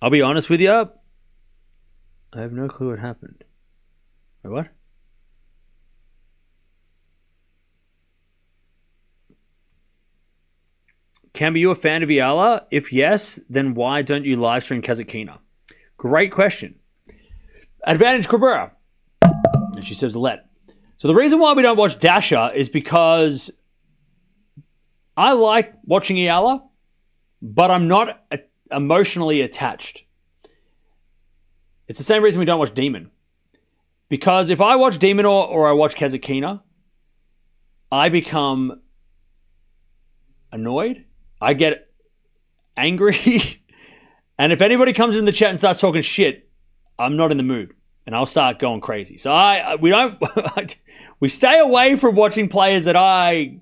I'll be honest with you. I have no clue what happened. Wait, what? Cam, are you a fan of Eala? If yes, then why don't you live stream Kazakhina? Great question. Advantage Cabrera. And she serves a let. So the reason why we don't watch Dasher is because I like watching Eala, but I'm not emotionally attached. It's the same reason we don't watch Demon. Because if I watch Demon or I watch Kasatkina, I become annoyed. I get angry. And if anybody comes in the chat and starts talking shit, I'm not in the mood. And I'll start going crazy. So we stay away from watching players that I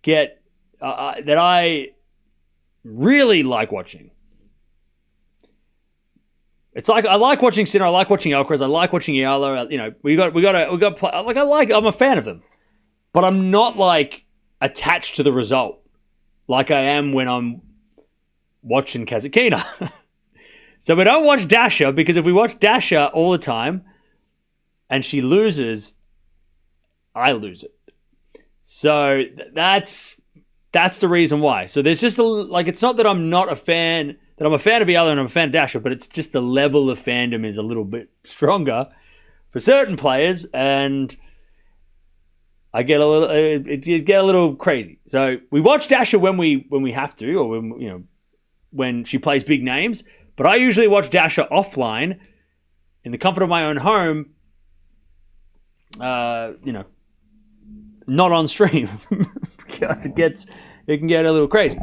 get, that I really like watching. It's like I like watching Sinner, I like watching Alcaraz, I like watching Eala. You know, we got play, like I'm a fan of them, but I'm not like attached to the result like I am when I'm watching Kasatkina. So we don't watch Dasha, because if we watch Dasha all the time and she loses, I lose it. So that's the reason why. So there's just it's not that I'm not a fan. That I'm a fan of Eala and I'm a fan of Dasha, but it's just the level of fandom is a little bit stronger for certain players, and I get a little crazy. So we watch Dasha when we have to, or when she plays big names. But I usually watch Dasha offline in the comfort of my own home. Not on stream because it can get a little crazy.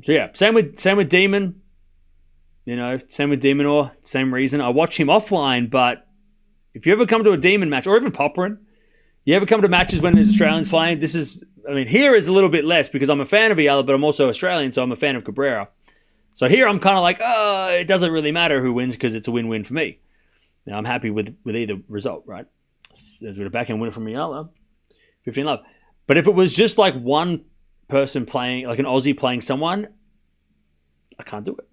So yeah, same with Demon. Same with Demonor. Same reason. I watch him offline, but if you ever come to a Demon match, or even Popperin, you ever come to matches when there's Australians playing, here is a little bit less because I'm a fan of Eala, but I'm also Australian, so I'm a fan of Cabrera. So here I'm kind of like, it doesn't really matter who wins because it's a win-win for me. Now I'm happy with either result, right? As with a backhand winner from Eala, 15-love. But if it was just like one person playing, like an Aussie playing someone, I can't do it.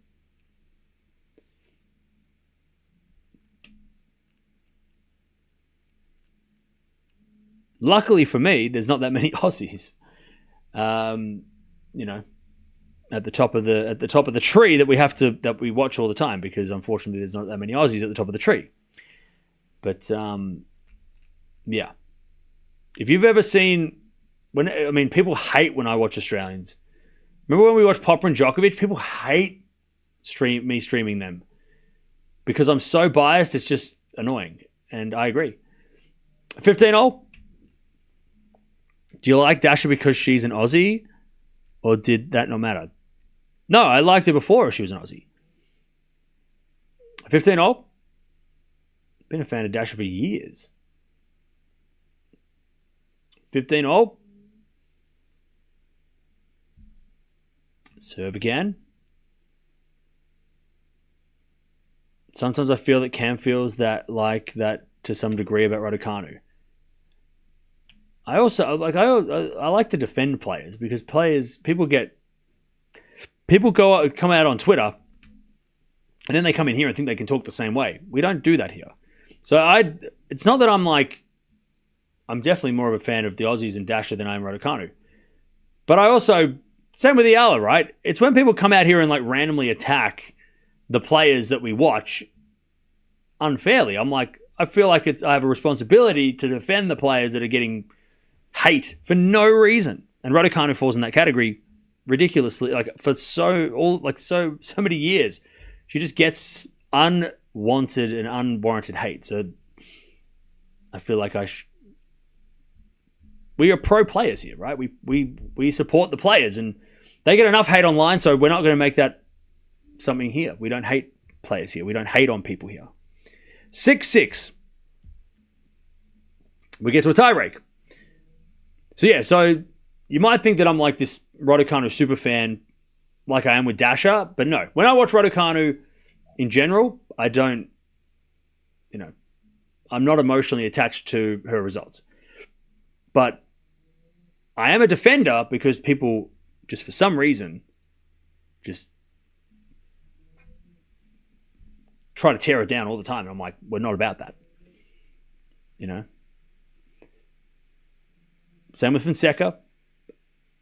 Luckily for me, there's not that many Aussies. At the top of the tree that we watch all the time, because unfortunately there's not that many Aussies at the top of the tree. But yeah, if you've ever seen people hate when I watch Australians. Remember when we watched Popper and Djokovic? People hate me streaming them because I'm so biased. It's just annoying, and I agree. 15-all. Do you like Dasha because she's an Aussie, or did that not matter? No, I liked her before she was an Aussie. 15-all. Been a fan of Dasha for years. 15-all. Serve again. Sometimes I feel that Cam feels that to some degree about Raducanu. I also I like to defend players, because people come out on Twitter and then they come in here and think they can talk the same way. We don't do that here. So it's not that I'm definitely more of a fan of the Aussies and Dasha than I am Raducanu. But I also, same with Eala, right? It's when people come out here and randomly attack the players that we watch unfairly. I feel like I have a responsibility to defend the players that are getting hate for no reason. And Raducanu falls in that category ridiculously, for so many years. She just gets unwanted and unwarranted hate. So I feel like we are pro players here, right? We support the players, and they get enough hate online, so we're not going to make that something here. We don't hate players here. We don't hate on people here. 6-6. We get to a tiebreak. So you might think that I'm like this Raducanu super fan, like I am with Dasha, but no. When I watch Raducanu in general, I don't, I'm not emotionally attached to her results. But I am a defender because people, just for some reason, just try to tear her down all the time. And I'm like, we're not about that. Same with Fonseca.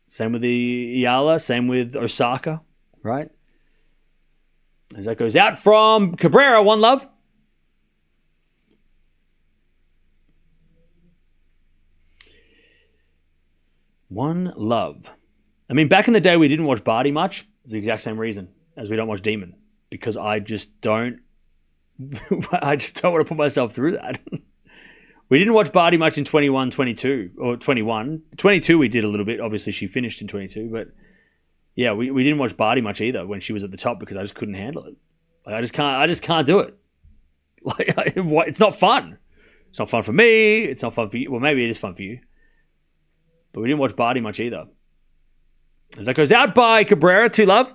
Same with the Eala. Same with Osaka, right? As that goes out from Cabrera, 1-love. One love. Back in the day, we didn't watch Barty much. It's the exact same reason as we don't watch Demon. because I just don't want to put myself through that. We didn't watch Barty much in 21, 22, or 21. 22 we did a little bit. Obviously, she finished in 22, but yeah, we didn't watch Barty much either when she was at the top because I just couldn't handle it. Like, I just can't do it. Like, it's not fun. It's not fun for me. It's not fun for you. Well, maybe it is fun for you. But we didn't watch Barty much either. As that goes out by Cabrera, 2-love.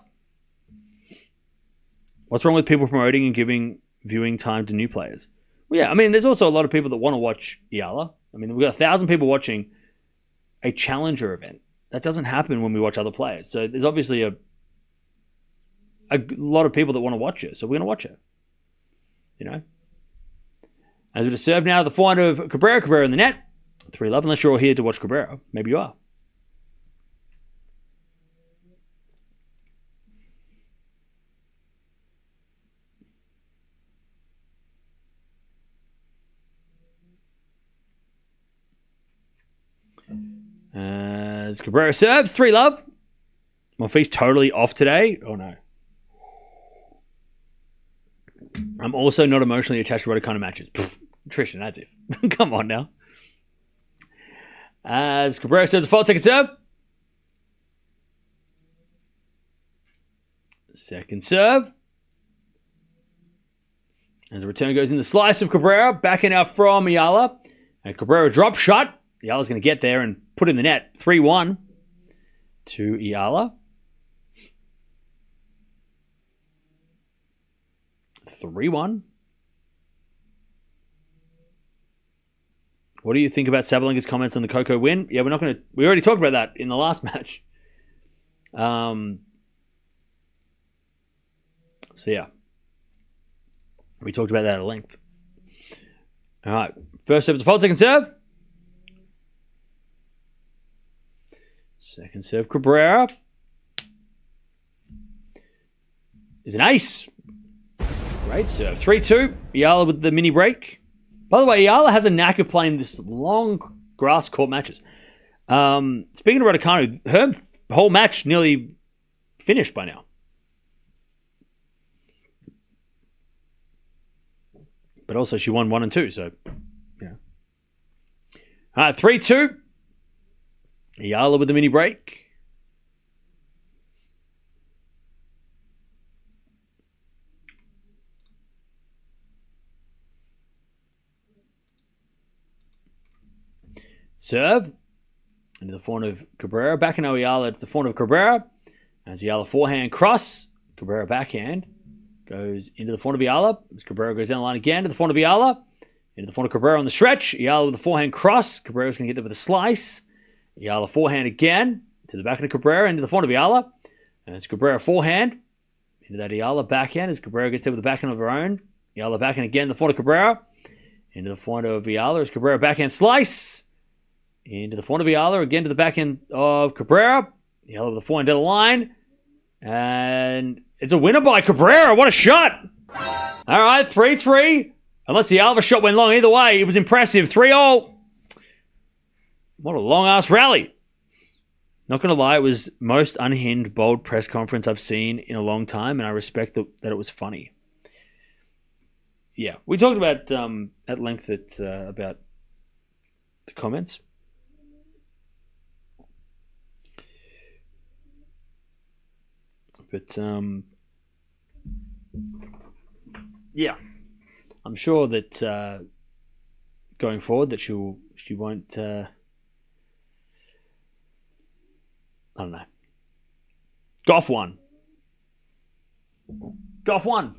What's wrong with people promoting and giving viewing time to new players? Well, yeah, I mean, there's also a lot of people that want to watch Eala. I mean, we've got 1,000 people watching a challenger event. That doesn't happen when we watch other players. So there's obviously a lot of people that want to watch it. So we're going to watch it. You know? As we just serve now, the forehand of Cabrera. Cabrera in the net. 3-love, unless you're all here to watch Cabrera. Maybe you are. As Cabrera serves, 3-love. Monfils totally off today. Oh no. I'm also not emotionally attached to Raducanu matches. Pfft, Trishan, that's it. Come on now. As Cabrera serves a fault, second serve. Second serve. As the return goes in the slice of Cabrera, backing out from Eala. And Cabrera drop shot. Eala's going to get there and put in the net. 3-1 to Eala. 3-1. What do you think about Sabalenka's comments on the Coco win? Yeah, we already talked about that in the last match. So yeah. We talked about that at length. All right. First serve is a fault, second serve. Second serve, Cabrera. Is an ace. Great serve. 3-2. Eala with the mini break. By the way, Eala has a knack of playing this long grass court matches. Speaking of Raducanu, her whole match nearly finished by now. But also she won 1 and 2, so yeah. All right, 3-2. Eala with the mini break. Serve. Into the forehand of Cabrera. Back in Eala to the forehand of Cabrera. As Eala forehand cross. Cabrera backhand. Goes into the forehand of Eala. As Cabrera goes down the line again to the forehand of Eala. Into the forehand of Cabrera on the stretch. Eala with the forehand cross. Cabrera's going to get there with a slice. Eala forehand again. To the back of Cabrera. Into the forehand of Eala. And it's Cabrera forehand. Into that Eala backhand. As Cabrera gets there with the backhand of her own. Eala backhand again. The forehand of Cabrera. Into the forehand of Eala. As Cabrera backhand slice. Into the forehand of Eala. Again to the backhand of Cabrera. Eala with the forehand to the line. And it's a winner by Cabrera. What a shot. All right, 3-3. Unless the Alva shot went long. Either way, it was impressive. 3-0. What a long-ass rally. Not going to lie, it was most unhinged, bold press conference I've seen in a long time, and I respect that it was funny. Yeah, we talked about at length about the comments. But, yeah, I'm sure that going forward that she won't, I don't know. Gauff won. Gauff won.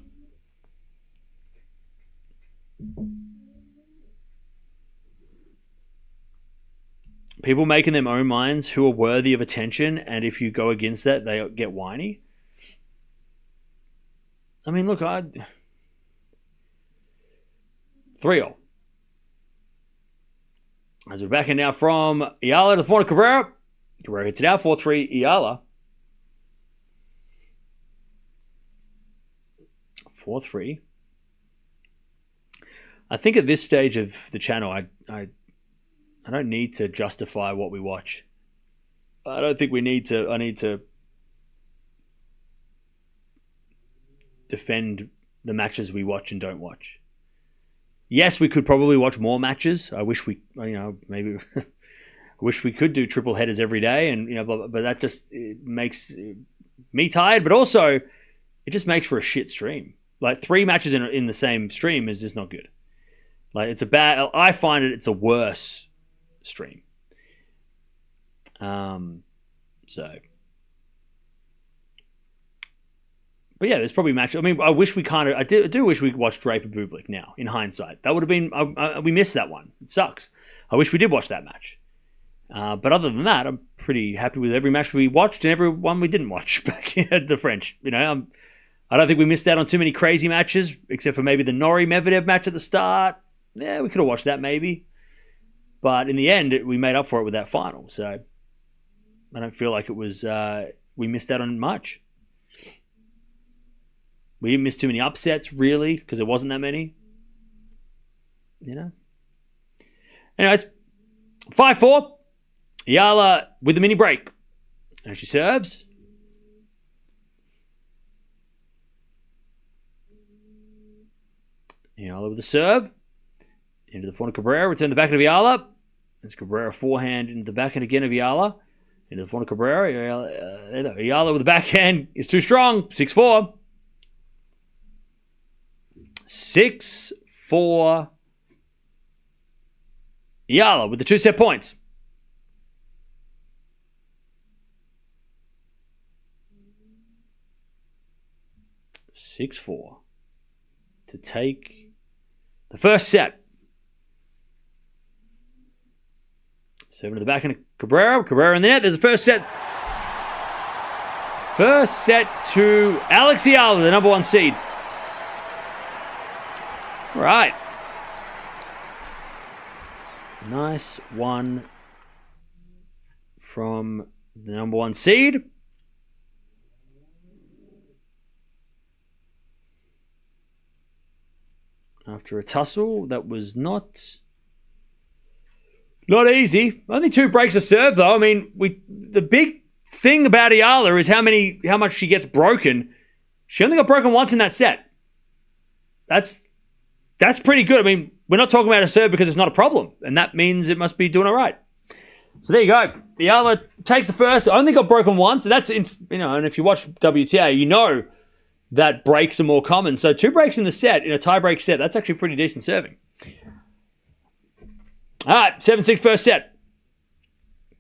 People make in their own minds who are worthy of attention, and if you go against that, they get whiny. I mean, look, 3-0. As we're back in now from Eala to the forehand of Cabrera. Cabrera hits it out, 4-3 Eala. 4-3. I think at this stage of the channel, I don't need to justify what we watch. I don't think we need to. I need to defend the matches we watch and don't watch. Yes, we could probably watch more matches. I wish we, maybe I wish we could do triple headers every day, and but that just makes me tired. But also, it just makes for a shit stream. Like 3 matches in the same stream is just not good. Like I find it's a worse stream. But yeah, there's probably matches. I mean, I do wish we watched Draper Bublik now, in hindsight. That would have been, we missed that one. It sucks. I wish we did watch that match. But other than that, I'm pretty happy with every match we watched and every one we didn't watch back at the French. I don't think we missed out on too many crazy matches, except for maybe the Norrie-Medvedev match at the start. Yeah, we could have watched that maybe. But in the end, we made up for it with that final. So I don't feel like it was, we missed out on much. We didn't miss too many upsets, really, because there wasn't that many. Anyways, 5-4. Eala with the mini break. And she serves. Eala with the serve. Into the front of Cabrera. Return the back of Eala. It's Cabrera forehand into the backhand again of Eala. Into the front of Cabrera. Eala with the backhand is too strong. 6-4. 6-4. Eala with the 2-set points. (6-4) to take the first set. 7 to the backhand of Cabrera. Cabrera in the net. There's the first set. First set to Alex Eala, the number 1 seed. Right. Nice one from the number 1 seed. After a tussle that was not easy. Only 2 breaks of serve, though. I mean, the big thing about Eala is how much she gets broken. She only got broken once in that set. That's pretty good. I mean, we're not talking about a serve because it's not a problem, and that means it must be doing all right. So there you go. Eala takes the first. Only got broken once. That's and if you watch WTA, you know that breaks are more common. So 2 breaks in the set, in a tie-break set, that's actually pretty decent serving. All right, 7-6 first set.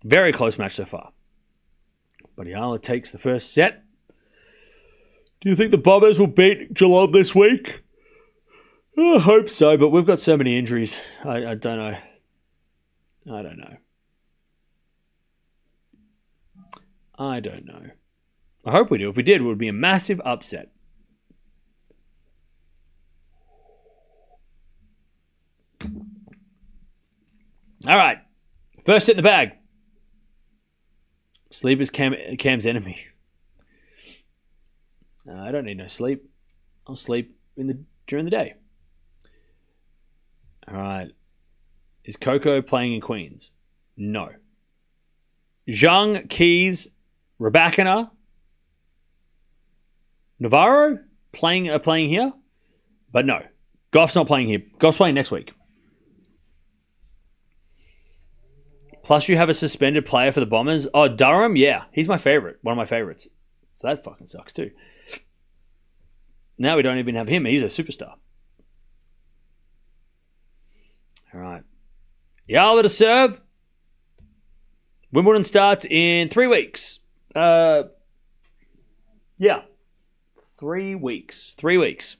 Very close match so far. But Eala takes the first set. Do you think the Bombers will beat Geelong this week? I hope so, but we've got so many injuries. I don't know. I don't know. I hope we do. If we did, it would be a massive upset. All right. First set in the bag. Sleep is Cam's enemy. I don't need no sleep. I'll sleep during the day. All right. Is Coco playing in Queens? No. Zhang, Keys, Raducanu, Navarro are playing here, but no. Gauff's not playing here. Gauff's playing next week. Plus, you have a suspended player for the Bombers. Oh, Durham? Yeah, he's my favorite. One of my favorites. So that fucking sucks too. Now we don't even have him. He's a superstar. All right. Eala to serve. Wimbledon starts in 3 weeks. Yeah. 3 weeks. 3 weeks.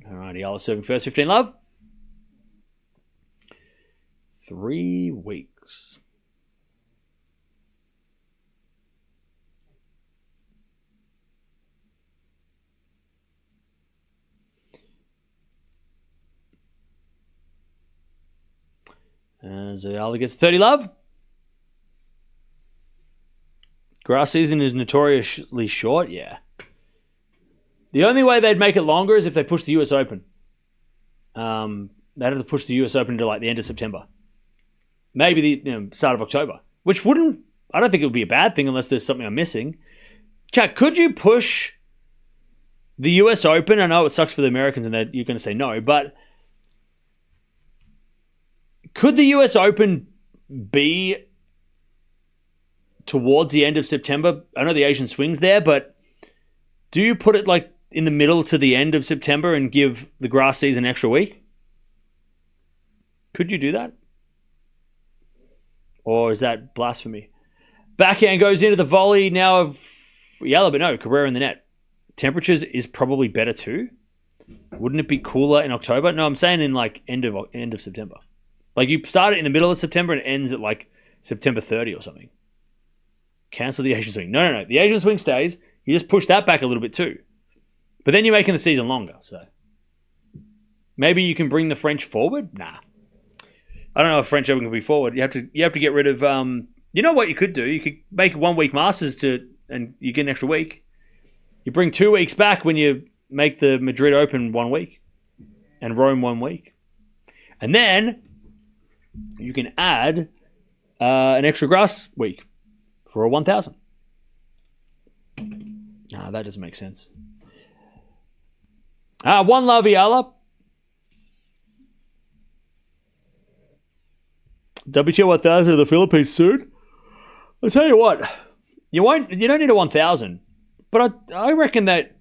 All right. Eala serving first. 15 love. 3 weeks. As Eala gets 30 love. Grass season is notoriously short, yeah. The only way they'd make it longer is if they push the US Open. They'd have to push the US Open to like the end of September. Maybe the start of October. Which I don't think it would be a bad thing unless there's something I'm missing. Chat, could you push The US Open, I know it sucks for the Americans and you're going to say no, but could the US Open be towards the end of September? I know the Asian swing's there, but do you put it like in the middle to the end of September and give the grass season an extra week? Could you do that? Or is that blasphemy? Backhand goes into the volley now of Eala, but no, Cabrera in the net. Temperatures is probably better too. Wouldn't it be cooler in October? No, I'm saying in like end of September. Like you start it in the middle of September and it ends at like September 30 or something. Cancel the Asian swing. No. The Asian swing stays. You just push that back a little bit too. But then you're making the season longer. So maybe you can bring the French forward? Nah. I don't know if French Open can be forward. You have to get rid of. You know what you could do? You could make 1 week Masters and you get an extra week. You bring 2 weeks back when you make the Madrid Open 1 week, and Rome 1 week, and then you can add an extra grass week for a 1,000. Nah, that doesn't make sense. One love, Eala. WTA 1000 of the Philippines soon. I'll tell you what, you don't need a 1,000, but I reckon that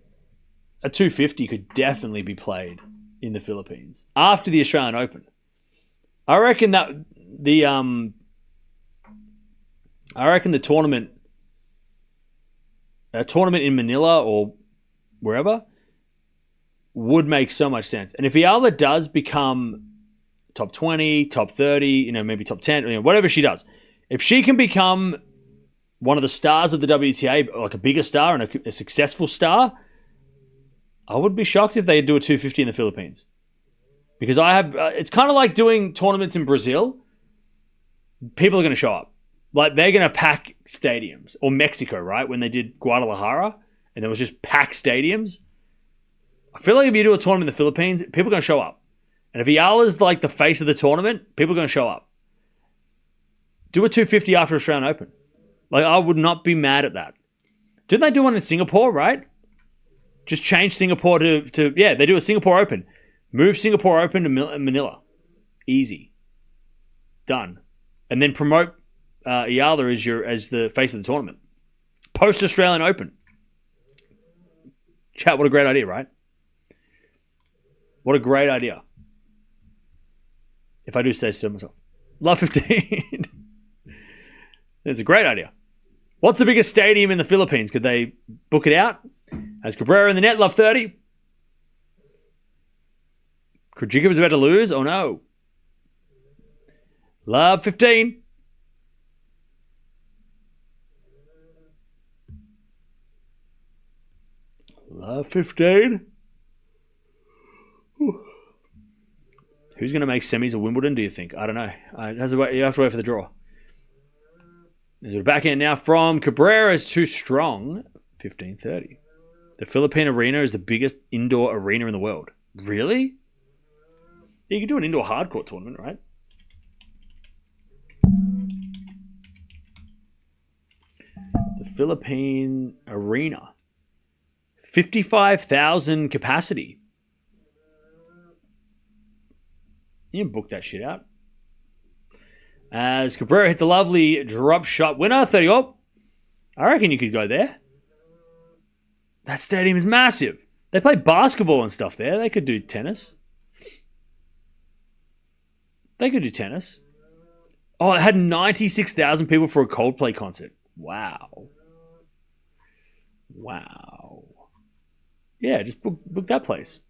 a 250 could definitely be played in the Philippines after the Australian Open. I reckon that the tournament in Manila or wherever would make so much sense. And if Eala does become top 20, top 30, maybe top 10, whatever she does, if she can become one of the stars of the WTA, like a bigger star and a successful star, I would be shocked if they do a 250 in the Philippines. Because it's kind of like doing tournaments in Brazil. People are going to show up. Like, they're going to pack stadiums. Or Mexico, right? When they did Guadalajara, and there was just packed stadiums. I feel like if you do a tournament in the Philippines, people are going to show up. And if Eala's like the face of the tournament, people are going to show up. Do a 250 after Australian Open. Like, I would not be mad at that. Didn't they do one in Singapore, right? Just change Singapore to they do a Singapore Open. Move Singapore Open to Manila. Easy. Done. And then promote Eala as the face of the tournament. Post Australian Open. Chat, what a great idea, right? What a great idea. If I do say so myself. Love 15. It's a great idea. What's the biggest stadium in the Philippines? Could they book it out? As Cabrera in the net, love 30. Krejcikov is about to lose. Oh no. Love 15. Love 15. Whew. Who's going to make semis of Wimbledon, do you think? I don't know. You have to wait for the draw. There's a backhand now from Cabrera. Is too strong. 15-30. The Philippine Arena is the biggest indoor arena in the world. Really? Yeah, you can do an indoor hardcourt tournament, right? The Philippine Arena. 55,000 capacity. You can book that shit out. As Cabrera hits a lovely drop shot winner, 30 up. I reckon you could go there. That stadium is massive. They play basketball and stuff there. They could do tennis. Oh, it had 96,000 people for a Coldplay concert. Wow. Yeah, just book that place.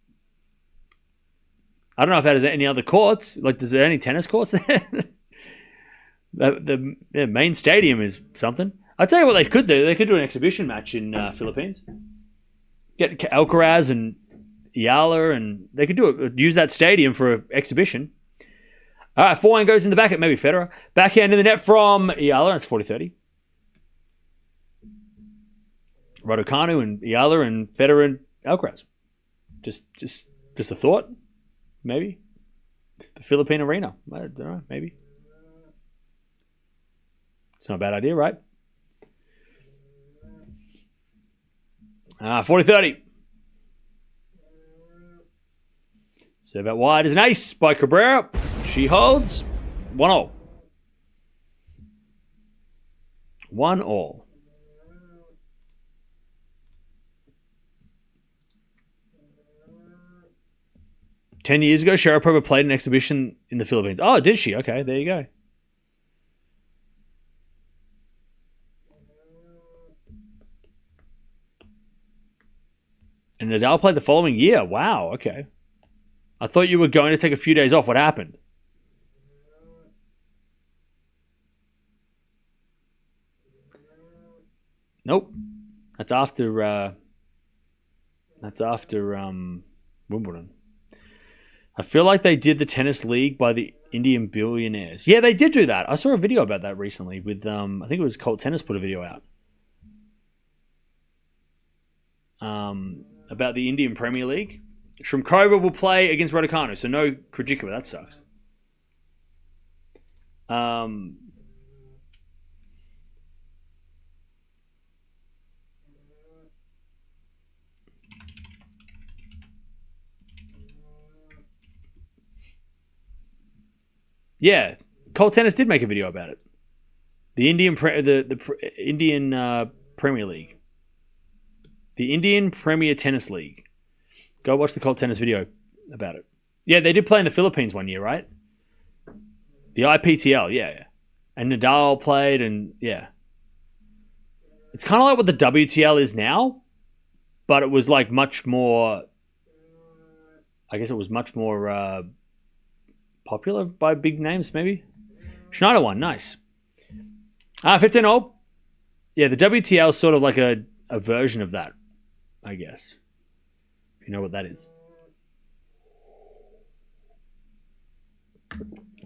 I don't know if that has any other courts. Like, is there any tennis courts there? The main stadium is something. I'll tell you what they could do. They could do an exhibition match in Philippines. Get Alcaraz and Eala, and they could use that stadium for an exhibition. All right, forehand goes in the back. Maybe Federer. Backhand in the net from Eala. It's 40-30. Raducanu and Eala and Federer and Alcaraz. Just a thought. Maybe. The Philippine Arena. I don't know. Maybe. It's not a bad idea, right? 40-30. Serve out wide is an ace by Cabrera. She holds 1-all. 1-all. 10 years ago, Sharapova played an exhibition in the Philippines. Oh, did she? Okay, there you go. And Nadal played the following year. Wow, okay. I thought you were going to take a few days off. What happened? Nope. That's after Wimbledon. I feel like they did the tennis league by the Indian billionaires. Yeah, they did do that. I saw a video about that recently with I think it was Colt Tennis put a video out. About the Indian Premier League. Shrimkova will play against Raducanu, so no Krejcikova. That sucks. Yeah, Colt Tennis did make a video about it. The Indian Indian Premier League. The Indian Premier Tennis League. Go watch the Colt Tennis video about it. Yeah, they did play in the Philippines one year, right? The IPTL, yeah. And Nadal played, and yeah. It's kind of like what the WTL is now, but it was like much more... I guess it was much more popular by big names, maybe? Schneider won, nice. 15-0. Yeah, the WTL is sort of like a version of that, I guess. If you know what that is.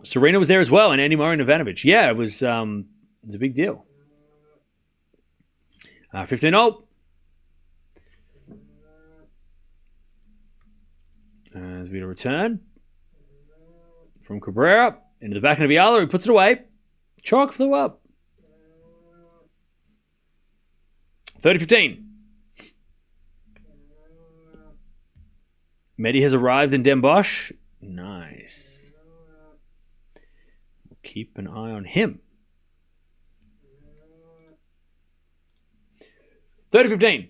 Serena was there as well, and Andy Murray and Ivanovic. Yeah, it was a big deal. 15-0. As we return from Cabrera into the back of Eala, who puts it away. Chalk flew up. 30-15. Medi has arrived in Den Bosch. Nice. We'll keep an eye on him. 30-15.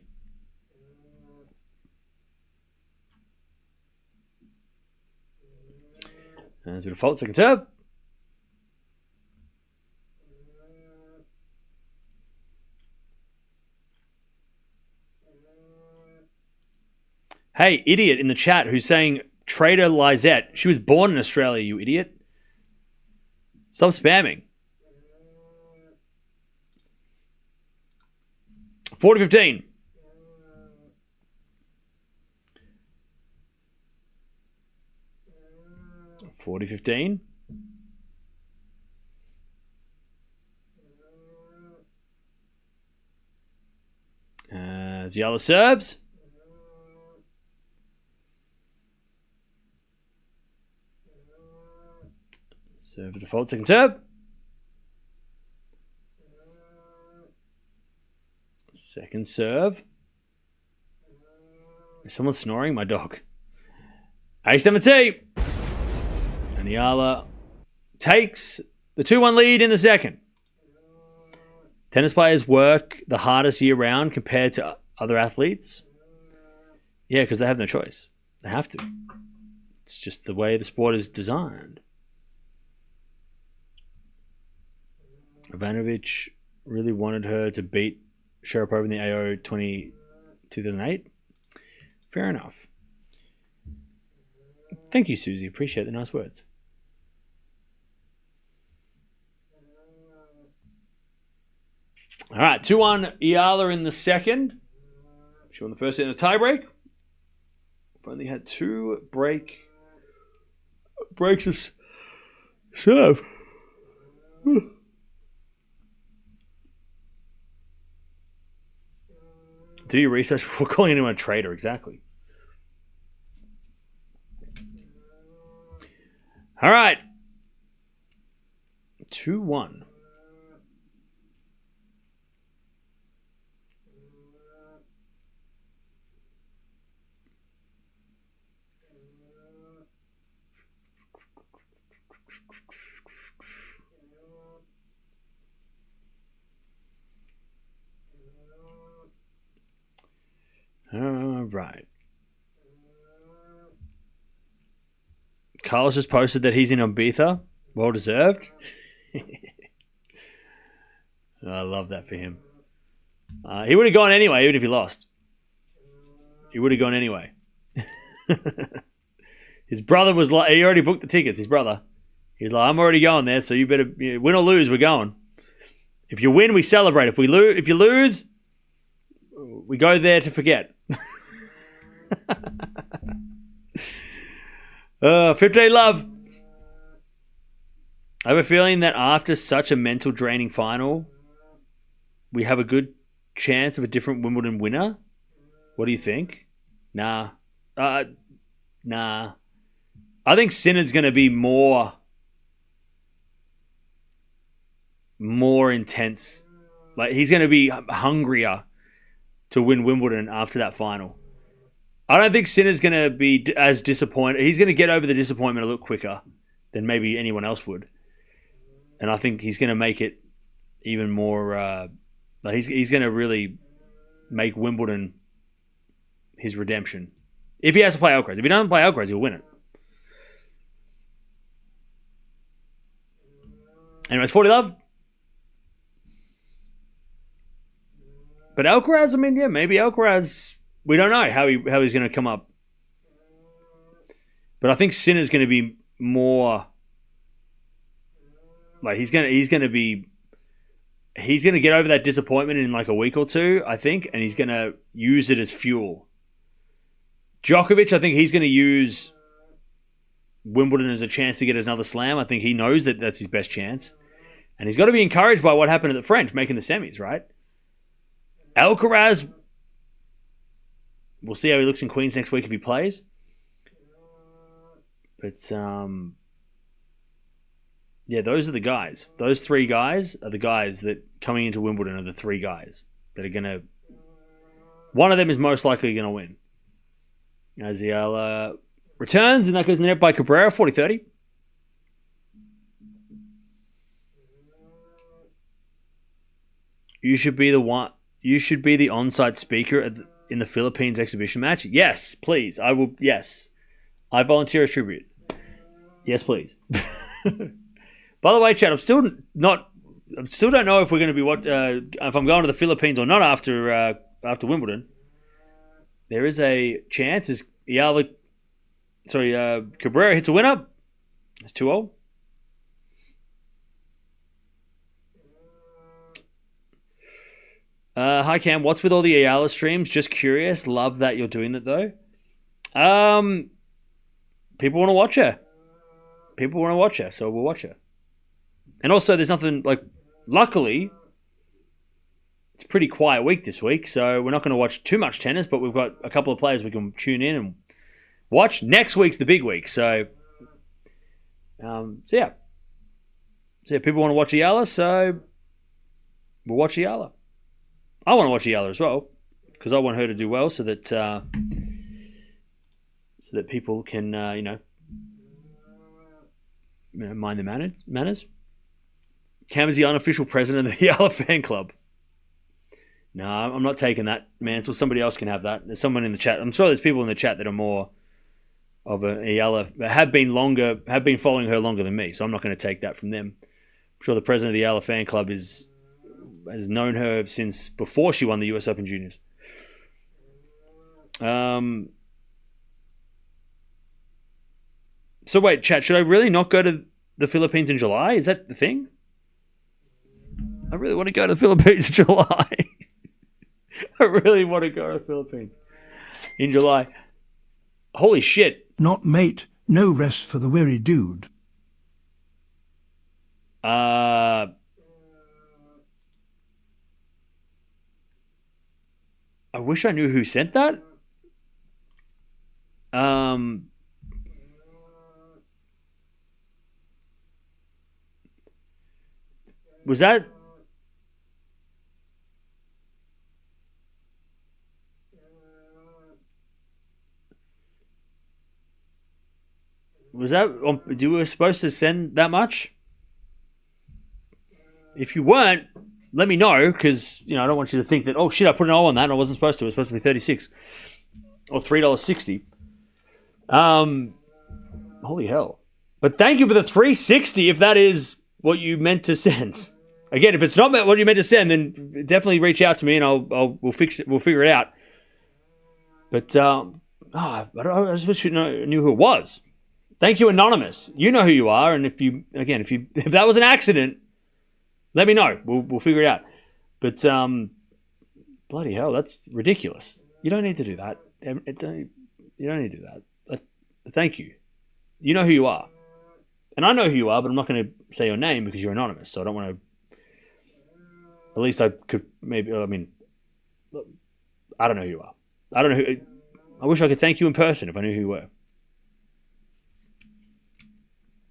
As we default, second serve. Hey, idiot in the chat who's saying Trader Lizette. She was born in Australia, you idiot. Stop spamming. 40-15. (40-15). As Eala serves. Serve as a fault, second serve. Second serve. Is someone snoring? My dog. Ace-7-T. And Eala takes the 2-1 lead in the second. Tennis players work the hardest year round compared to other athletes. Yeah, because they have no choice. They have to. It's just the way the sport is designed. Ivanovic really wanted her to beat Sharapova in the AO 2008. Fair enough. Thank you, Susie. Appreciate the nice words. All right, 2-1 Eala in the second. She won the first set in a tiebreak. We've only had 2 breaks of serve. Do your research before calling anyone a traitor, exactly. All right. 2-1. right. Carlos just posted that he's in Ibiza. Well deserved. I love that for him. He would have gone anyway, even if he lost. He would have gone anyway. His brother was like, he already booked the tickets, his brother. He's like, I'm already going there, so you better, win or lose, we're going. If you win, we celebrate. If you lose, we go there to forget. 50 love. I have a feeling that after such a mental draining final, we have a good chance of a different Wimbledon winner. What do you think? Nah. Nah. I think Sinner's going to be more intense. Like, he's going to be hungrier to win Wimbledon after that final. I don't think Sinner's going to be as disappointed. He's going to get over the disappointment a little quicker than maybe anyone else would. And I think he's going to make it even more... he's going to really make Wimbledon his redemption. If he has to play Alcaraz. If he doesn't play Alcaraz, he'll win it. Anyways, 40 love. But Alcaraz, maybe Alcaraz... We don't know how he's going to come up. But I think Sinner's going to be more... Like, he's going to get over that disappointment in like a week or two, I think, and he's going to use it as fuel. Djokovic, I think he's going to use Wimbledon as a chance to get another slam. I think he knows that that's his best chance. And he's got to be encouraged by what happened at the French, making the semis, right? Alcaraz, we'll see how he looks in Queens next week if he plays. But, yeah, those are the guys. Those three guys are the guys that coming into Wimbledon are the three guys that are going to... One of them is most likely going to win. As Eala returns, and that goes in the net by Cabrera, 40-30. You should be the on-site speaker in the Philippines exhibition match. Yes, please. I will. Yes, I volunteer as tribute. Yes, please. By the way, Chad, I still don't know if we're going to be if I'm going to the Philippines or not after Wimbledon. There is a chance as Cabrera hits a winner. It's 2-0. Hi Cam, what's with all the Eala streams? Just curious. Love that you're doing that though. People want to watch her. So we'll watch her. And also, there's nothing like. Luckily, it's a pretty quiet week this week, so we're not going to watch too much tennis. But we've got a couple of players we can tune in and watch. Next week's the big week, so yeah. So people want to watch Eala, so we'll watch Eala. I want to watch Eala as well because I want her to do well, so that people can mind the manners. Cam is the unofficial president of the Eala fan club. No, I'm not taking that mantle. Somebody else can have that. There's someone in the chat. I'm sure there's people in the chat that are more of an Eala, have been following her longer than me, so I'm not going to take that from them. I'm sure the president of the Eala fan club has known her since before she won the US Open Juniors. So wait, chat, should I really not go to the Philippines in July? Is that the thing? I really want to go to the Philippines in July. I really want to go to the Philippines in July. Holy shit. Not mate, no rest for the weary dude. I wish I knew who sent that. Was that... You were supposed to send that much? If you weren't, let me know, because I don't want you to think that, oh shit, I put an O on that and I wasn't supposed to. It was supposed to be 36. or $3.60. Holy hell. But thank you for the $3.60 if that is what you meant to send. Again, if it's not what you meant to send, then definitely reach out to me and we'll fix it. We'll figure it out. But I just wish you knew who it was. Thank you, Anonymous. You know who you are, and if that was an accident, let me know. We'll figure it out. But bloody hell, that's ridiculous. You don't need to do that. You don't need to do that. Thank you. You know who you are, and I know who you are, but I'm not going to say your name because you're anonymous. So I don't want to. At least I could maybe. I mean, I don't know who you are. I don't know who. I wish I could thank you in person if I knew who you were.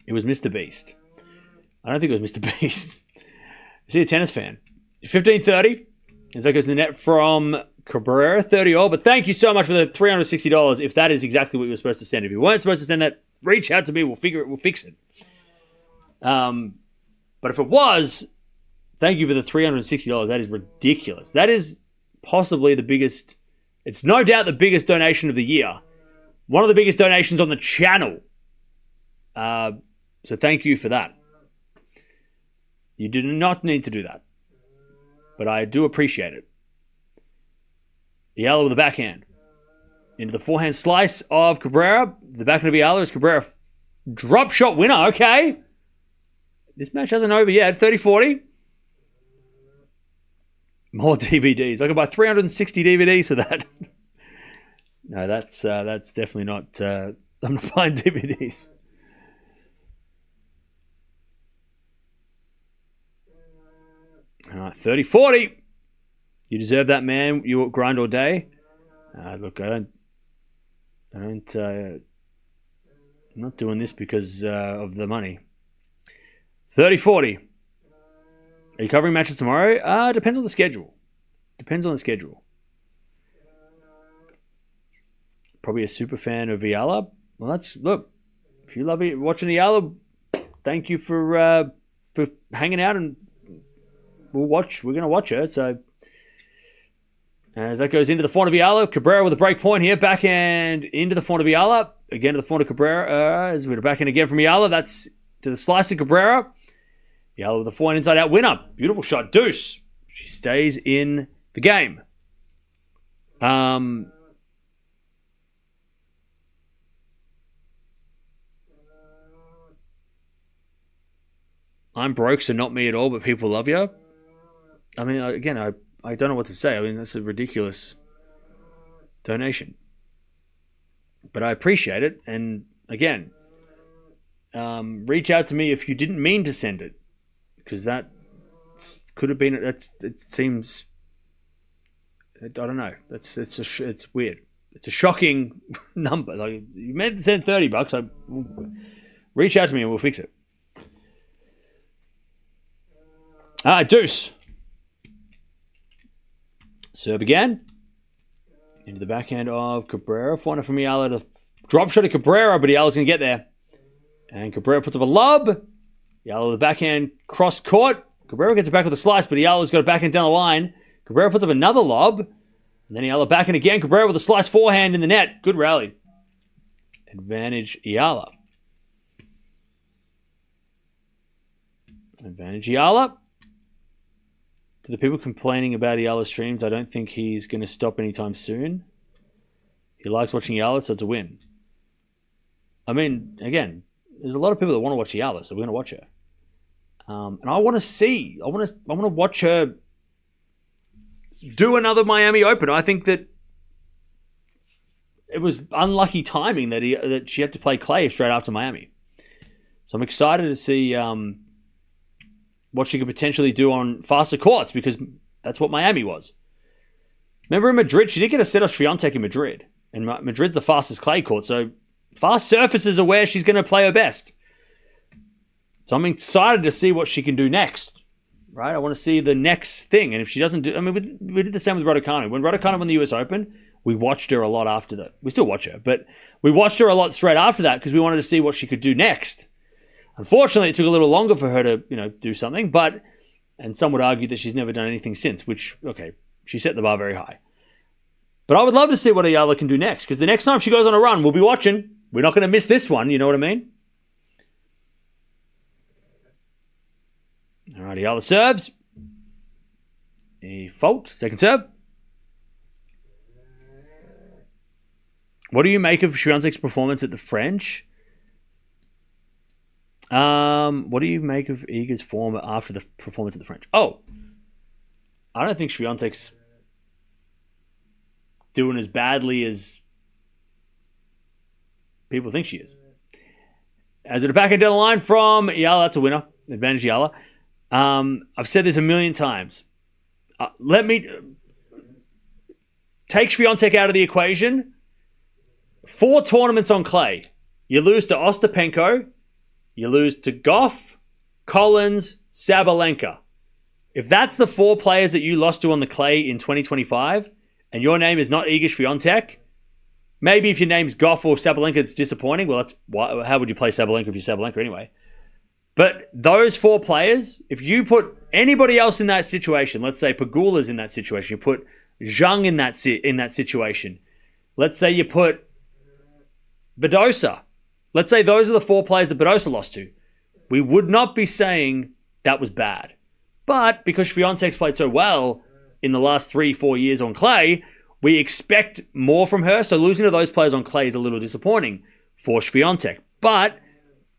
It was Mr. Beast. I don't think it was Mr. Beast. Is he a tennis fan? 15:30. As that goes in the net from Cabrera, 30-all. But thank you so much for the $360 if that is exactly what you were supposed to send. If you weren't supposed to send that, reach out to me. We'll fix it. But if it was, thank you for the $360. That is ridiculous. That is possibly the biggest, it's no doubt the biggest donation of the year. One of the biggest donations on the channel. So thank you for that. You did not need to do that. But I do appreciate it. Eala with the backhand. Into the forehand slice of Cabrera. The backhand of Eala is Cabrera. Drop shot winner. Okay. This match hasn't over yet. 30-40. More DVDs. I could buy 360 DVDs for that. No, that's definitely not... I'm not buying DVDs. All right, 30-40. You deserve that, man. You grind all day. Look, I'm not doing this because of the money. 30-40. Are you covering matches tomorrow? Depends on the schedule. Probably a super fan of Eala. Well, look. If you love watching Eala, thank you for hanging out, and we're going to watch her. So as that goes into the front of Eala, Cabrera with a break point here, backhand into the front of Eala, again to the front of Cabrera, as we're backhand again from Eala. That's to the slice of Cabrera. Eala with a forehand inside out winner. Beautiful shot, deuce. She stays in the game. I'm broke, so not me at all, but people love you. I mean, again, I don't know what to say. I mean, that's a ridiculous donation. But I appreciate it. And again, reach out to me if you didn't mean to send it. Because that could have been, it seems, I don't know. It's weird. It's a shocking number. Like, you meant to send $30. Reach out to me and we'll fix it. Deuce. Serve again. Into the backhand of Cabrera. Forehand from Eala to drop shot of Cabrera, but Eala's going to get there. And Cabrera puts up a lob. Eala with the backhand cross court. Cabrera gets it back with a slice, but Eala's got a backhand down the line. Cabrera puts up another lob. And then Eala backhand again. Cabrera with a slice forehand in the net. Good rally. Advantage Eala. To the people complaining about Eala's streams, I don't think he's going to stop anytime soon. He likes watching Eala, so it's a win. I mean, again, there's a lot of people that want to watch Eala, so we're going to watch her. And I want to see. I want to watch her do another Miami Open. I think that it was unlucky timing that she had to play clay straight after Miami. So I'm excited to see what she could potentially do on faster courts, because that's what Miami was. Remember in Madrid, she did get a set off Swiatek in Madrid. And Madrid's the fastest clay court, so fast surfaces are where she's going to play her best. So I'm excited to see what she can do next, right? I want to see the next thing. And if she doesn't do... I mean, we did the same with Raducanu. When Raducanu won the US Open, we watched her a lot after that. We still watch her, but we watched her a lot straight after that because we wanted to see what she could do next. Unfortunately, it took a little longer for her to, do something, and some would argue that she's never done anything since, which, okay, she set the bar very high. But I would love to see what Eala can do next, because the next time she goes on a run, we'll be watching. We're not going to miss this one, you know what I mean? All right, Eala serves. A fault, second serve. What do you make of Swiatek's performance at the French? What do you make of Iga's form after the performance at the French? Oh, I don't think Swiatek's doing as badly as people think she is. As it a backhand down the line from Eala, that's a winner. Advantage Eala. I've said this a million times. Let me take Swiatek out of the equation. 4 tournaments on clay. You lose to Ostapenko. You lose to Gauff, Collins, Sabalenka. If that's the 4 players that you lost to on the clay in 2025, and your name is not Iga Swiatek, maybe if your name's Gauff or Sabalenka, it's disappointing. Well, how would you play Sabalenka if you're Sabalenka anyway? But those 4 players, if you put anybody else in that situation, let's say Pegula's in that situation, you put Zhang in that situation. Let's say you put Badosa. Let's say those are the 4 players that Badosa lost to. We would not be saying that was bad. But because Swiatek's played so well in the last 3-4 years on clay, we expect more from her. So losing to those players on clay is a little disappointing for Swiatek. But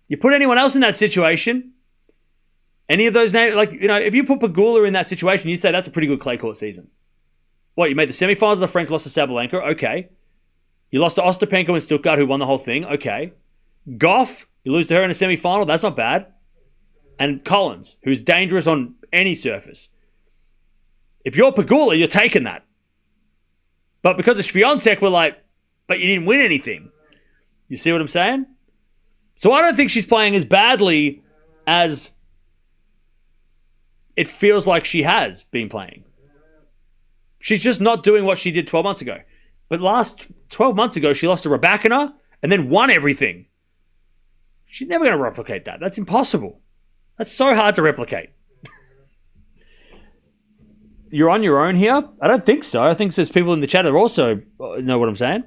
you put anyone else in that situation, any of those names, if you put Pegula in that situation, you say that's a pretty good clay court season. What, you made the semifinals of the French, lost to Sabalenka? Okay. You lost to Ostapenko and Stuttgart, who won the whole thing? Okay. Gauff, you lose to her in a semi-final? That's not bad. And Collins, who's dangerous on any surface. If you're Pegula, you're taking that. But because of Swiatek, we're like, but you didn't win anything. You see what I'm saying? So I don't think she's playing as badly as it feels like she has been playing. She's just not doing what she did 12 months ago. But last 12 months ago, she lost to Raducanu and then won everything. She's never going to replicate that. That's impossible. That's so hard to replicate. You're on your own here? I don't think so. I think there's people in the chat that also know what I'm saying.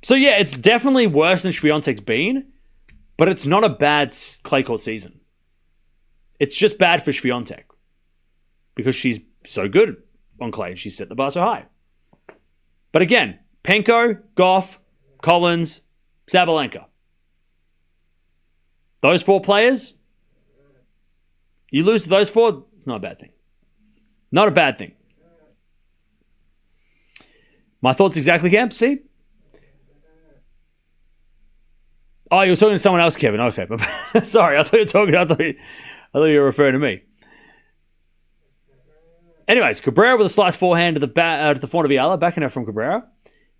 So yeah, it's definitely worse than Swiatek's been, but it's not a bad clay court season. It's just bad for Swiatek because she's so good on clay and she's set the bar so high. But again, Penko, Gauff, Collins, Sabalenka. Those 4 players, you lose to those 4, it's not a bad thing. Not a bad thing. My thoughts exactly, Camp? See? Oh, you were talking to someone else, Kevin. Okay. Sorry, I thought you were referring to me. Anyways, Cabrera with a slice forehand to the front of Eala. Backing out from Cabrera.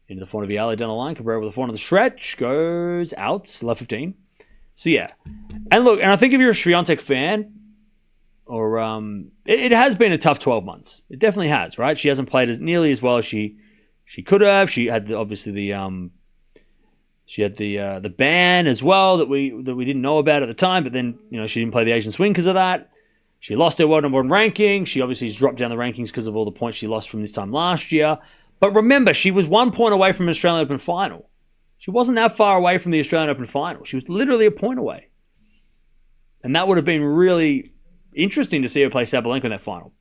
Into the front of Eala down the line. Cabrera with the front of the stretch. Goes out. Left 15. So yeah. And look, and I think if you're a Swiatek fan, or it has been a tough 12 months. It definitely has, right? She hasn't played nearly as well as she could have. She had obviously the ban as well that we didn't know about at the time, but then she didn't play the Asian Swing because of that. She lost her world number 1 ranking. She obviously has dropped down the rankings because of all the points she lost from this time last year. But remember, she was 1 point away from an Australian Open final. She wasn't that far away from the Australian Open final. She was literally a point away. And that would have been really interesting to see her play Sabalenka in that final.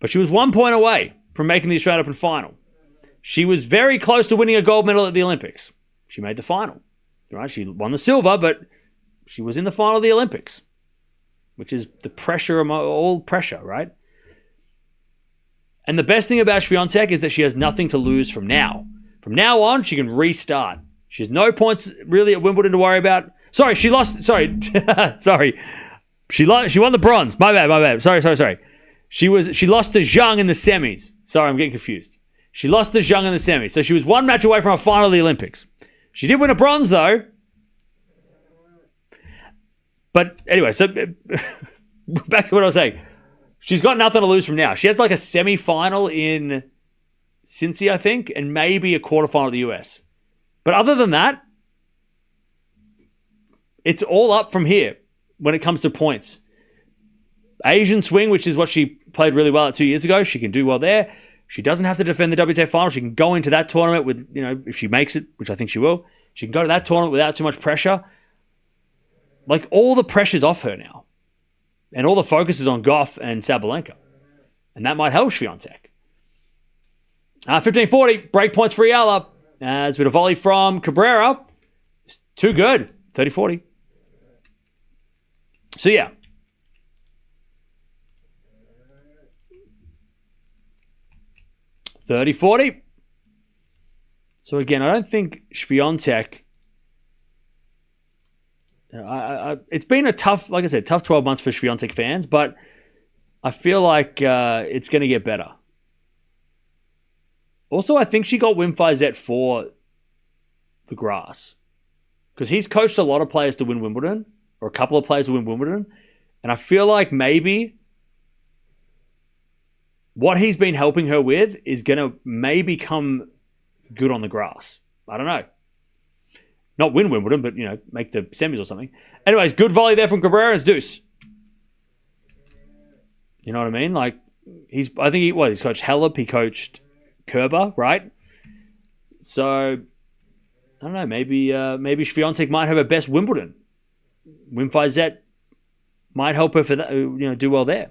But she was 1 point away from making the Australian Open final. She was very close to winning a gold medal at the Olympics. She made the final. Right? She won the silver, but she was in the final of the Olympics, which is the pressure, all pressure, right? And the best thing about Swiatek is that she has nothing to lose from now. From now on, she can restart. She has no points really at Wimbledon to worry about. Sorry, she lost. Sorry. Sorry. She won the bronze. My bad. Sorry. She lost to Zhang in the semis. Sorry, I'm getting confused. She lost to Zhang in the semis. So she was 1 match away from a final of the Olympics. She did win a bronze, though. But anyway, so back to what I was saying. She's got nothing to lose from now. She has like a semi-final in Cincy, I think, and maybe a quarterfinal of the US. But other than that, it's all up from here when it comes to points. Asian Swing, which is what she played really well at 2 years ago. She can do well there. She doesn't have to defend the WTA final. She can go into that tournament with, if she makes it, which I think she will, she can go to that tournament without too much pressure. Like, all the pressure's off her now. And all the focus is on Gauff and Sabalenka. And that might help Swiatek. 15-40, break points for Eala. As with a volley from Cabrera. It's too good. 30-40. So, yeah. $30-40. So, again, I don't think Swiatek... it's been a tough, like I said, tough 12 months for Swiatek fans, but I feel like it's going to get better. Also, I think she got Wim Fizette for the grass. Because he's coached a lot of players to win Wimbledon, or a couple of players to win Wimbledon, and I feel like maybe what he's been helping her with is going to maybe come good on the grass. I don't know. Not win Wimbledon, but, make the semis or something. Anyways, good volley there from Cabrera's deuce. You know what I mean? Like, he's coached Halep, he coached Kerber, right? So, I don't know, maybe Swiatek might have her best Wimbledon. Wim Fizette might help her for that, do well there.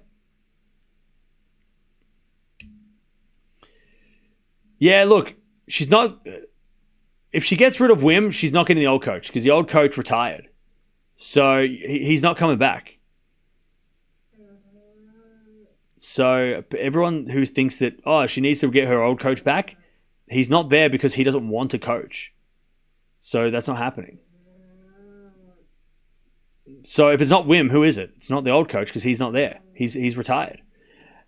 Yeah, look, she's not... If she gets rid of Wim, she's not getting the old coach because the old coach retired. So he's not coming back. So everyone who thinks that, she needs to get her old coach back, he's not there because he doesn't want to coach. So that's not happening. So if it's not Wim, who is it? It's not the old coach because he's not there. He's retired.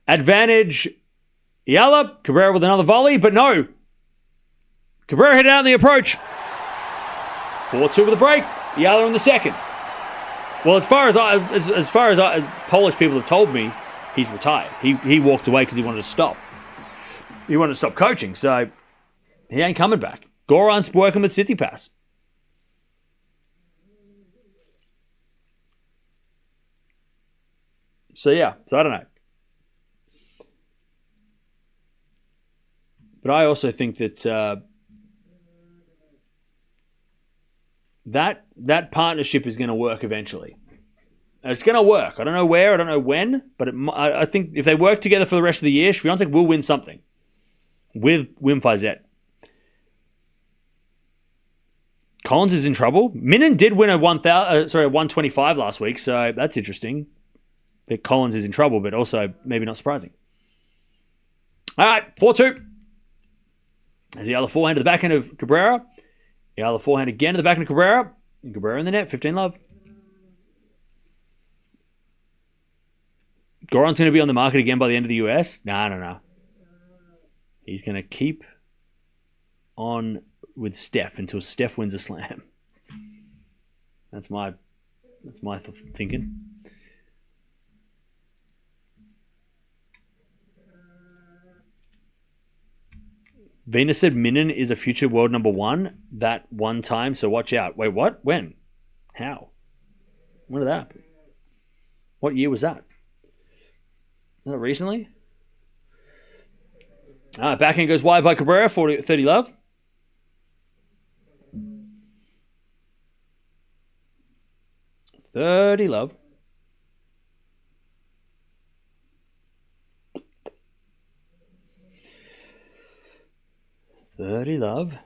Advantage, Eala. Cabrera with another volley, but no. Cabrera hit out in the approach. 4-2 with a break. Eala in the second. Well, as far as Polish people have told me, he's retired. He walked away because he wanted to stop. He wanted to stop coaching, so he ain't coming back. Goran's working with Tsitsipas. So I don't know. But I also think that that partnership is going to work eventually. It's going to work. I don't know where, I don't know when, but I think if they work together for the rest of the year, Swiatek will win something with Wim Fizette. Collins is in trouble. Minnan did win a 125 last week, so that's interesting. That Collins is in trouble, but also maybe not surprising. All right, 4-2. As the other forehand to the backhand of Cabrera. The other forehand again to the backhand of Cabrera. And Cabrera in the net, 15-love. Goran's going to be on the market again by the end of the US. No. He's going to keep on with Steph until Steph wins a slam. That's my thinking. Venus said Minnan is a future world number one that one time, so watch out. Wait, what? When? How? When did that happen? What year was that? Was that recently? Backhand goes wide by Cabrera, 30-love. $30-love. $30-love.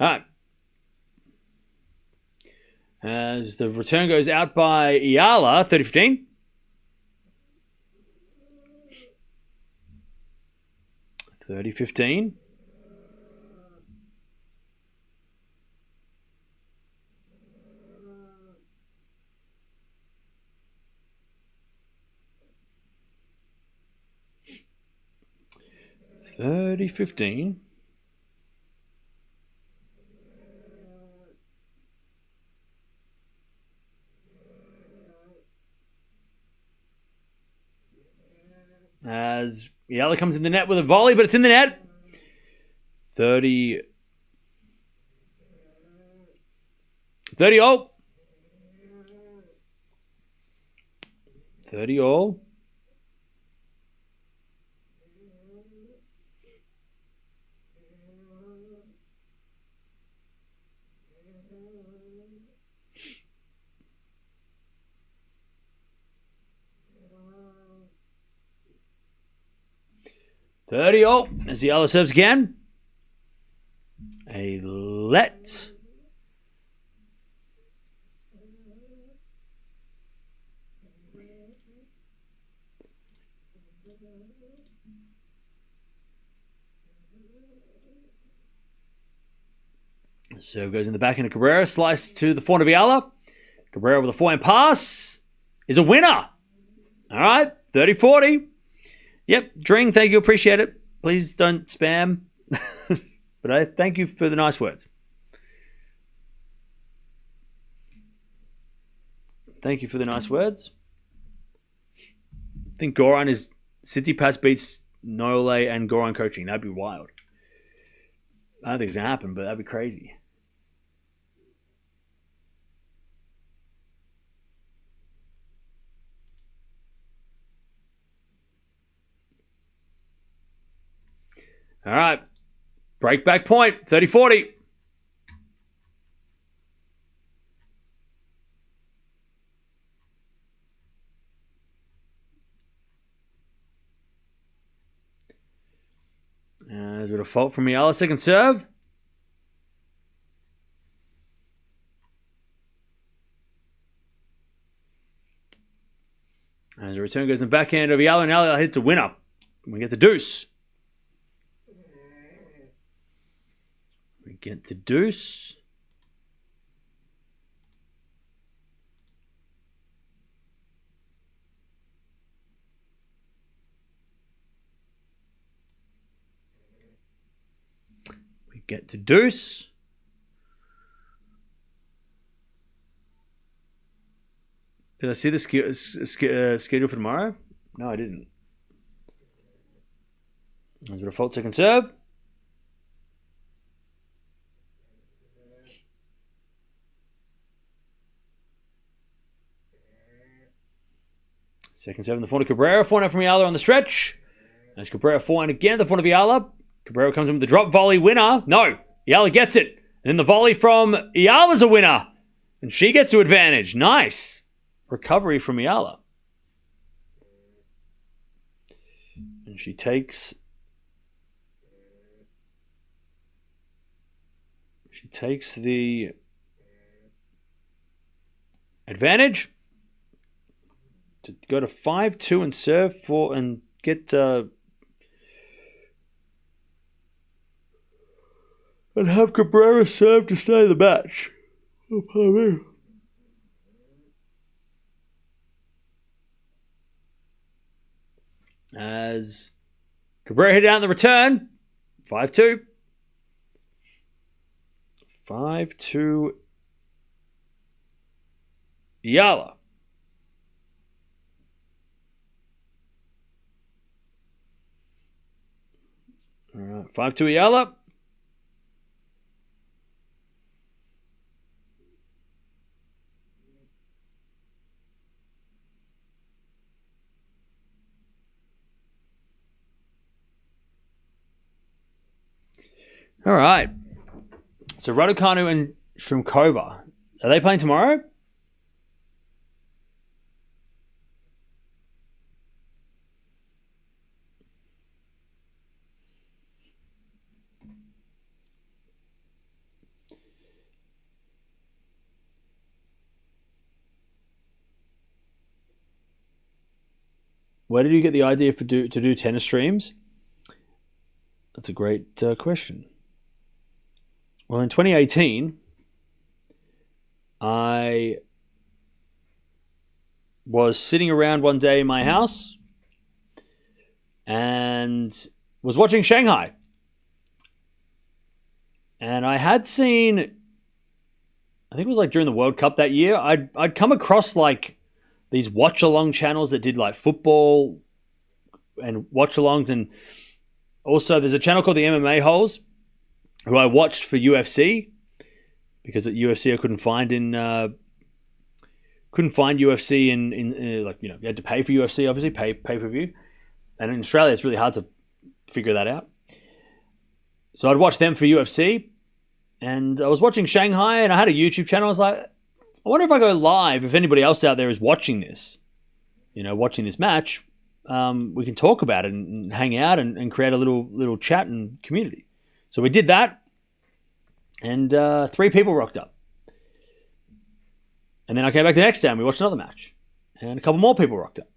All right. As the return goes out by Eala, 30-15. $30-15. $30-15. as Eala comes in the net with a volley, but it's in the net. 30 all. 30 all. As Eala serves again. A let. Serve goes in the back into Cabrera. Slice to the forehand of Eala. Cabrera with a forehand pass is a winner. All right, 30-40. Yep, Dring, thank you, appreciate it. Please don't spam. But I thank you for the nice words. Thank you for the nice words. I think Goran is Tsitsipas beats Nole and Goran coaching. That'd be wild. I don't think it's going to happen, but that'd be crazy. All right. Break back point. 30-40. There's a bit of fault from Eala. Second serve. As the return goes in the backhand of Eala, and Eala hits a winner. We get the deuce. Get the deuce. We get to deuce. Did I see the schedule for tomorrow? No, I didn't. There's a bit of fault second serve. Second serve in the forehand of Cabrera. Forehand from Eala on the stretch. As Cabrera forehand again, the forehand of Eala. Cabrera comes in with the drop volley winner. No, Eala gets it. And then the volley from Eala's a winner. And she gets to advantage. Nice. Recovery from Eala. And she takes the advantage to go to 5-2 and serve for and get and have Cabrera serve to stay the match. Oh, pardon me. As Cabrera hit out in the return, 5-2. 5-2 Eala. All right, 5-2 Eala. All right. So Raducanu and Shrimkova, are they playing tomorrow? Where did you get the idea to do tennis streams? That's a great question. Well, in 2018, I was sitting around one day in my house and was watching Shanghai. And I had seen, I think it was like during the World Cup that year, I'd come across like these watch-along channels that did like football and watch-alongs. And also there's a channel called the MMA Holes, who I watched for UFC, because at UFC I couldn't find UFC in like, you had to pay for UFC, obviously, pay-per-view. And in Australia, it's really hard to figure that out. So I'd watch them for UFC. And I was watching Shanghai, and I had a YouTube channel. I was like, I wonder if I go live, if anybody else out there is watching this, watching this match, we can talk about it and hang out and create a little chat and community. So we did that, and 3 people rocked up. And then I came back the next day and we watched another match, and a couple more people rocked up.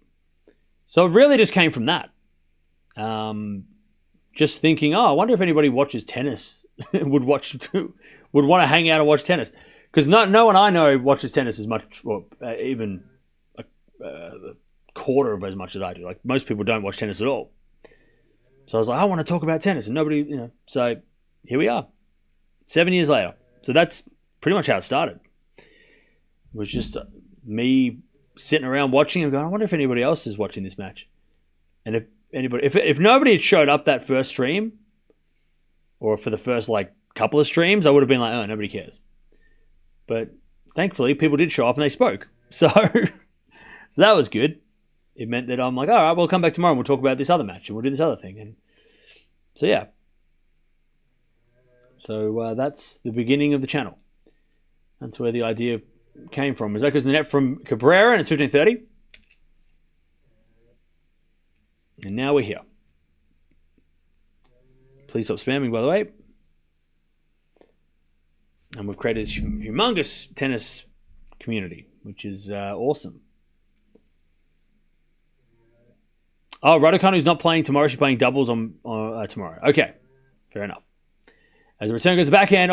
So it really just came from that. Just thinking, I wonder if anybody watches tennis would want to hang out and watch tennis, because no one I know watches tennis as much, or even a quarter of as much as I do. Like, most people don't watch tennis at all. So I was like, I want to talk about tennis, and nobody, So here we are, 7 years later. So that's pretty much how it started. It was just me sitting around watching and going, I wonder if anybody else is watching this match, and if nobody had showed up that first stream, or for the first couple of streams, I would have been like, oh, nobody cares. But thankfully, people did show up and they spoke. So that was good. It meant that I'm like, all right, we'll come back tomorrow and we'll talk about this other match and we'll do this other thing. And so, yeah. So that's the beginning of the channel. That's where the idea came from. Osako's in the net from Cabrera, and it's 15:30. And now we're here. Please stop spamming, by the way. And we've created this humongous tennis community, which is awesome. Oh, Raducanu's not playing tomorrow. She's playing doubles on tomorrow. Okay, fair enough. As the return goes to the backhand,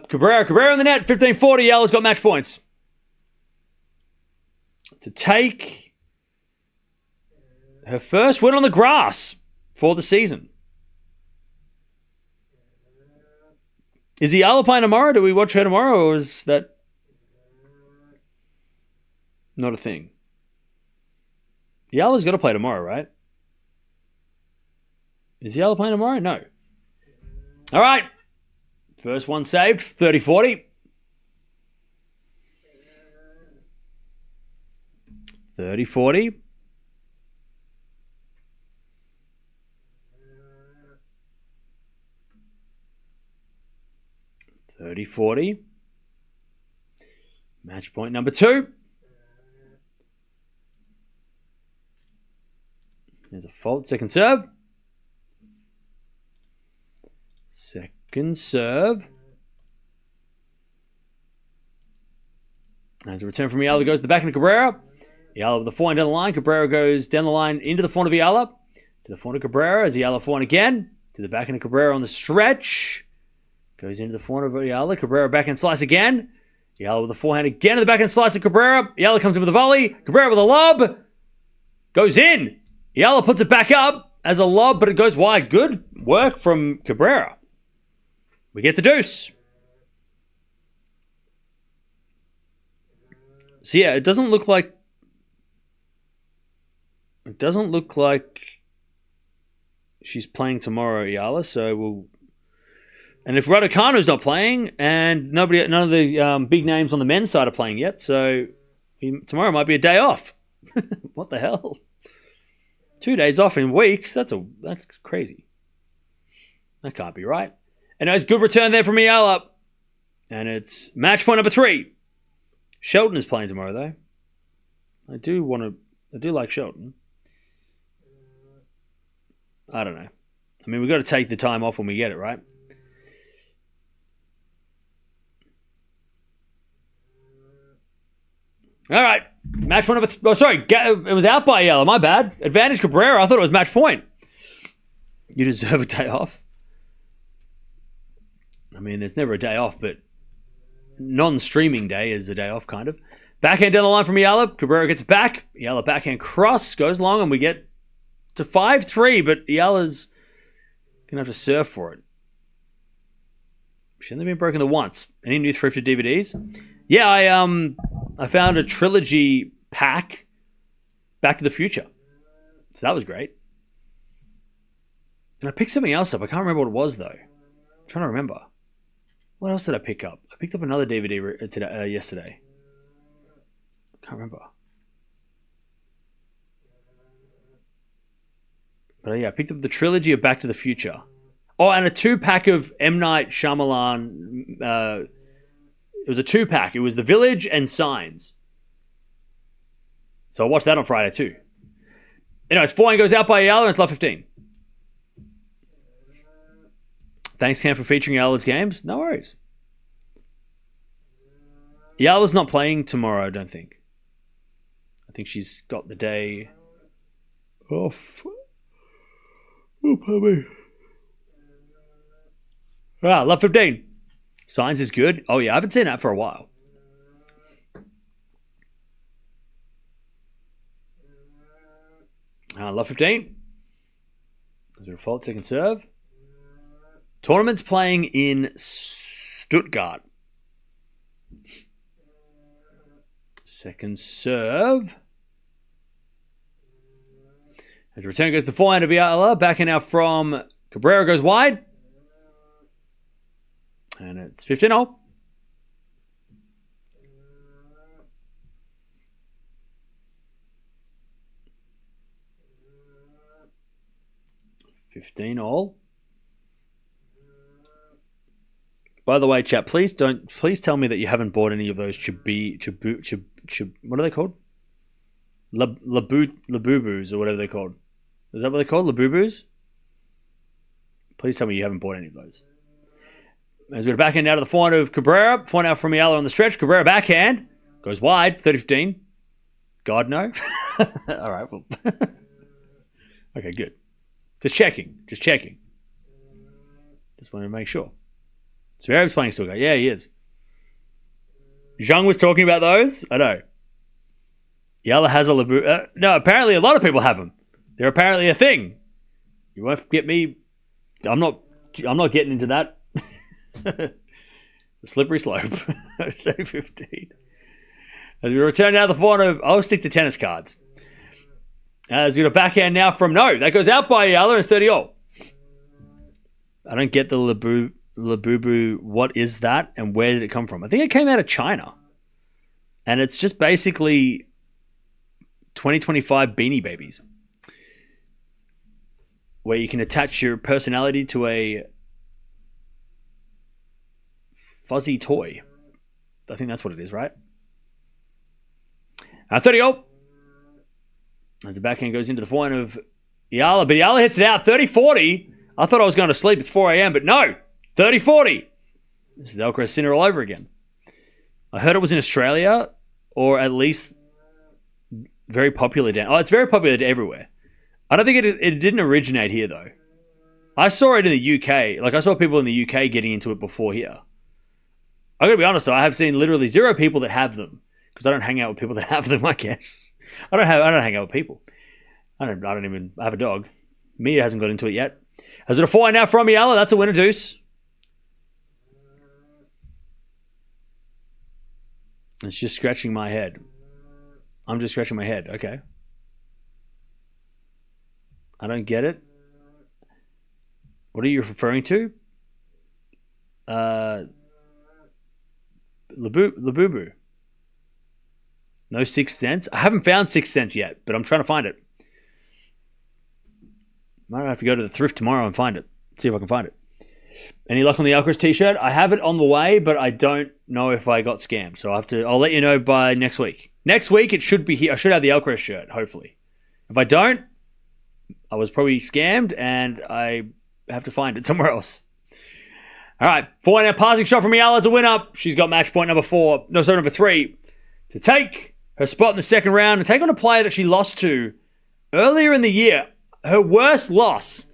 Cabrera in the net, 15:40. Eala's got match points to take her first win on the grass for the season. Is Eala playing tomorrow? Do we watch her tomorrow, or is that not a thing? Eala's got to play tomorrow, right? Is Eala playing tomorrow? No. All right. First one saved, 30-40. 30-40. Match point number 2. There's a fault. Second serve. Second serve. As a return from Eala goes to the back of Cabrera. Eala with the forehand down the line. Cabrera goes down the line into the forehand of Eala. To the forehand of Cabrera as Eala forehand again. To the backhand of Cabrera on the stretch. Goes into the forehand of Eala. Cabrera backhand slice again. Eala with the forehand again to the backhand slice of Cabrera. Eala comes in with a volley. Cabrera with a lob. Goes in. Eala puts it back up as a lob, but it goes wide. Good work from Cabrera. We get the deuce. So yeah, it doesn't look like she's playing tomorrow, Eala. So we'll. And if Raducanu's not playing, and none of the big names on the men's side are playing yet, so tomorrow might be a day off. What the hell? 2 days off in weeks? That's crazy. That can't be right. And it's good return there from Eala. And it's match point number 3. Shelton is playing tomorrow, though. I do like Shelton. I don't know. I mean, we've got to take the time off when we get it, right? All right. Match point number 3. Oh, sorry. It was out by Eala. My bad. Advantage Cabrera. I thought it was match point. You deserve a day off. I mean, there's never a day off, but non-streaming day is a day off, kind of. Backhand down the line from Eala. Cabrera gets back. Eala backhand cross. Goes long, and we get to 5-3, but Eala's going to have to serve for it. Shouldn't have been broken the once. Any new thrifted DVDs? Yeah, I found a trilogy pack, Back to the Future. So that was great. And I picked something else up. I can't remember what it was, though. I'm trying to remember. What else did I pick up? I picked up another DVD today, yesterday. I can't remember. But yeah, I picked up the trilogy of Back to the Future. Oh, and a 2-pack of M. Night Shyamalan. It was a 2-pack. It was The Village and Signs. So I watched that on Friday too. Anyways, 4-1 goes out by Eala and it's love 15. Thanks, Cam, for featuring Eala's games. No worries. Eala's not playing tomorrow, I don't think. I think she's got the day off. Oh, pardon me. Love 15. Signs is good. Oh, yeah, I haven't seen that for a while. Love 15. Is there a fault? Second serve. Tournament's playing in Stuttgart. Second serve. As the return goes to the forehand of Eala. Backhand now from Cabrera goes wide. And it's 15-0. By the way, chat, please tell me that you haven't bought any of those what are they called? Labubus or whatever they're called. Is that what they're called? Labubus? Please tell me you haven't bought any of those. As we go backhand out of the forehand of Cabrera. Forehand out from Eala on the stretch. Cabrera backhand. Goes wide. 30-15. God, no. All right. Well. Okay, good. Just checking. Just wanted to make sure. Zverev's playing Stuttgart. Yeah, he is. Zhang was talking about those. I know. Eala has a Labu. No, apparently a lot of people have them. They're apparently a thing. You won't get me. I'm not getting into that. The slippery slope. 30-15. As we return now to the forehand of. I'll stick to tennis cards. As we got a backhand now from that goes out by Eala and it's 30-0. I don't get the Labubu. What is that and where did it come from? I think it came out of China. And it's just basically 2025 Beanie Babies. Where you can attach your personality to a fuzzy toy. I think that's what it is, right? 30-0. As the backhand goes into the forehand of Eala, but Eala hits it out 30-40. I thought I was going to sleep. It's 4 a.m., but no. 30-40. This is Alcaraz Sinner all over again. I heard it was in Australia, or at least very popular down. Oh, it's very popular everywhere. I don't think it didn't originate here, though. I saw it in the UK. Like, I saw people in the UK getting into it before here. I'm going to be honest, though. I have seen literally 0 people that have them. Because I don't hang out with people that have them, I guess. I don't hang out with people. I have a dog. Mia hasn't got into it yet. As it a 4 now from Eala, that's a winner deuce. It's just scratching my head. I'm just scratching my head. Okay. I don't get it. What are you referring to? Labubu. No Sixth Sense? I haven't found Sixth Sense yet, but I'm trying to find it. Might have to go to the thrift tomorrow and find it. See if I can find it. Any luck on the Alcaraz t-shirt? I have it on the way, but I don't know if I got scammed. So I'll let you know by next week. Next week it should be here. I should have the Alcaraz shirt, hopefully. If I don't, I was probably scammed and I have to find it somewhere else. All right, 4 now passing shot from Eala as a winner. She's got match point number 3 to take her spot in the second round and take on a player that she lost to earlier in the year. Her worst loss.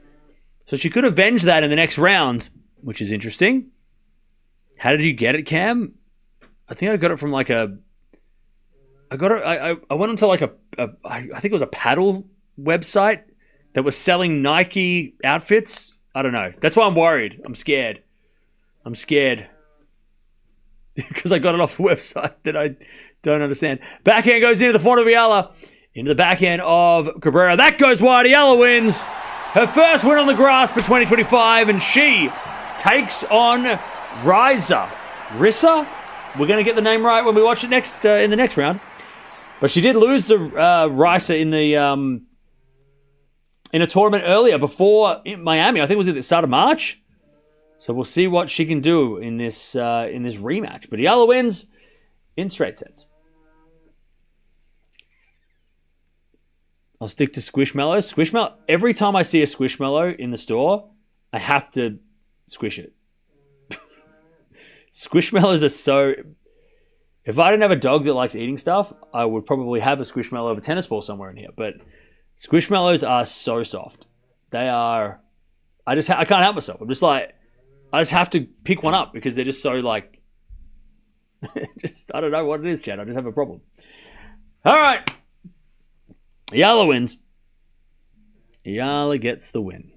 So she could avenge that in the next round, which is interesting. How did you get it, Cam? I think I got it from like a... I went onto like I think it was a paddle website that was selling Nike outfits. I don't know. That's why I'm worried. I'm scared. Because I got it off a website that I don't understand. Backhand goes into the front of Eala. Into the backhand of Cabrera. That goes wide. Eala wins. her first win on the grass for 2025, and she takes on Rissa. We're going to get the name right when we watch it next in the next round. But she did lose to Rissa in a tournament earlier before Miami. I think it was at the start of March. So we'll see what she can do in this rematch. But Eala wins in straight sets. I'll stick to Squishmallow. Squishmallow. Every time I see a Squishmallow in the store, I have to squish it. Squishmallows are so... If I didn't have a dog that likes eating stuff, I would probably have a Squishmallow of a tennis ball somewhere in here. But Squishmallows are so soft. They are... I can't help myself. I'm just like... I just have to pick one up because they're just so like... I don't know what it is, Chad. I just have a problem. All right. Eala wins. Eala gets the win.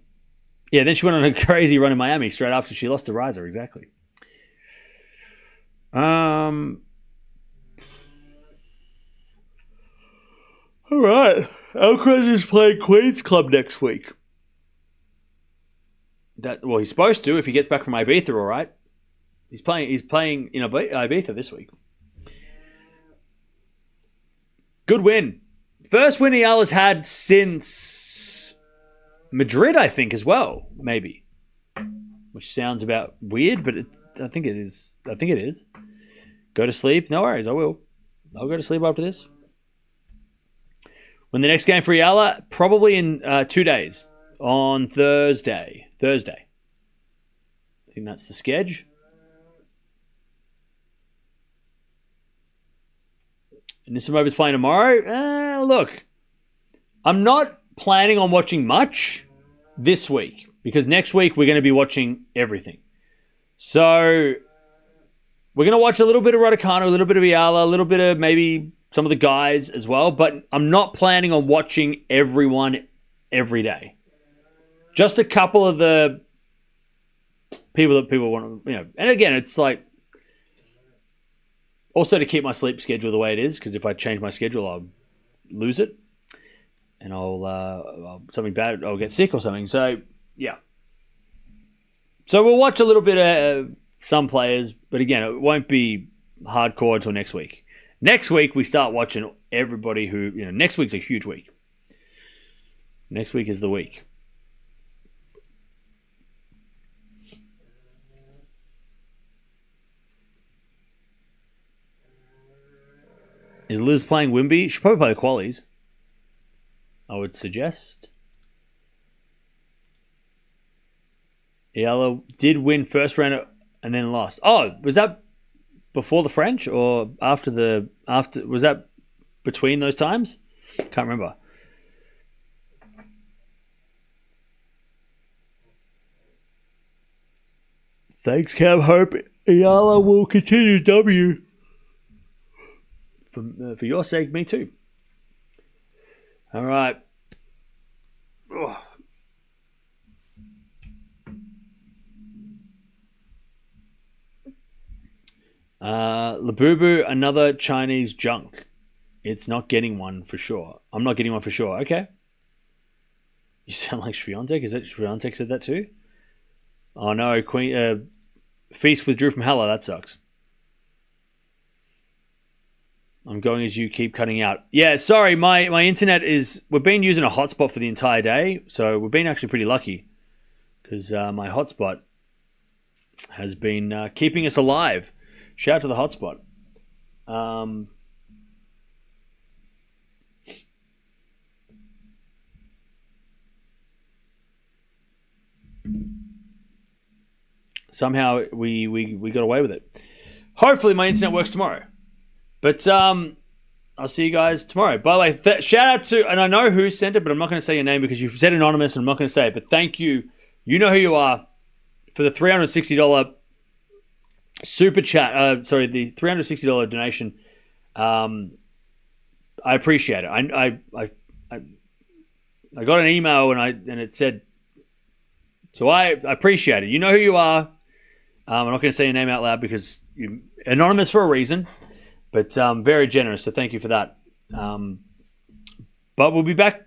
Yeah, then she went on a crazy run in Miami straight after she lost to Risa. Exactly. All right. Alcaraz is playing Queen's Club next week. He's supposed to if he gets back from Ibiza, all right. He's playing in Ibiza this week. Good win. First win Eala's had since Madrid, I think, as well, maybe. Which sounds about weird, but I think it is. Go to sleep. No worries, I will. I'll go to sleep after this. When the next game for Eala, probably in 2 days. On Thursday. I think that's the schedule. Nisimova's playing tomorrow. Look, I'm not planning on watching much this week because next week we're going to be watching everything. So we're going to watch a little bit of Raducanu, a little bit of Eala, a little bit of maybe some of the guys as well, but I'm not planning on watching everyone every day. Just a couple of the people that people want to, and again, it's like also to keep my sleep schedule the way it is, because if I change my schedule, I'll lose it and I'll something bad, I'll get sick or something. So, yeah. So we'll watch a little bit of some players, but again, it won't be hardcore until next week. Next week, we start watching everybody who, next week's a huge week. Next week is the week. Is Liz playing Wimby? She'll probably play the qualies, I would suggest. Eala did win first round and then lost. Oh, was that before the French or after? Was that between those times? Can't remember. Thanks, Cam. Hope Eala will continue W. For your sake, me too. All right. Labubu, another Chinese junk. It's not getting one for sure. I'm not getting one for sure. Okay. You sound like Swiatek. Is that Swiatek said that too? Oh no, Feast withdrew from Hella. That sucks. I'm going as you keep cutting out. Yeah, sorry, my internet is... We've been using a hotspot for the entire day, so we've been actually pretty lucky because my hotspot has been keeping us alive. Shout out to the hotspot. Somehow we got away with it. Hopefully my internet works tomorrow. But I'll see you guys tomorrow. By the way, shout out to, and I know who sent it, but I'm not going to say your name because you've said anonymous and I'm not going to say it. But thank you. You know who you are for the $360 super chat. The $360 donation. I appreciate it. I got an email and it said, so I appreciate it. You know who you are. I'm not going to say your name out loud because you're anonymous for a reason. But very generous, so thank you for that. But we'll be back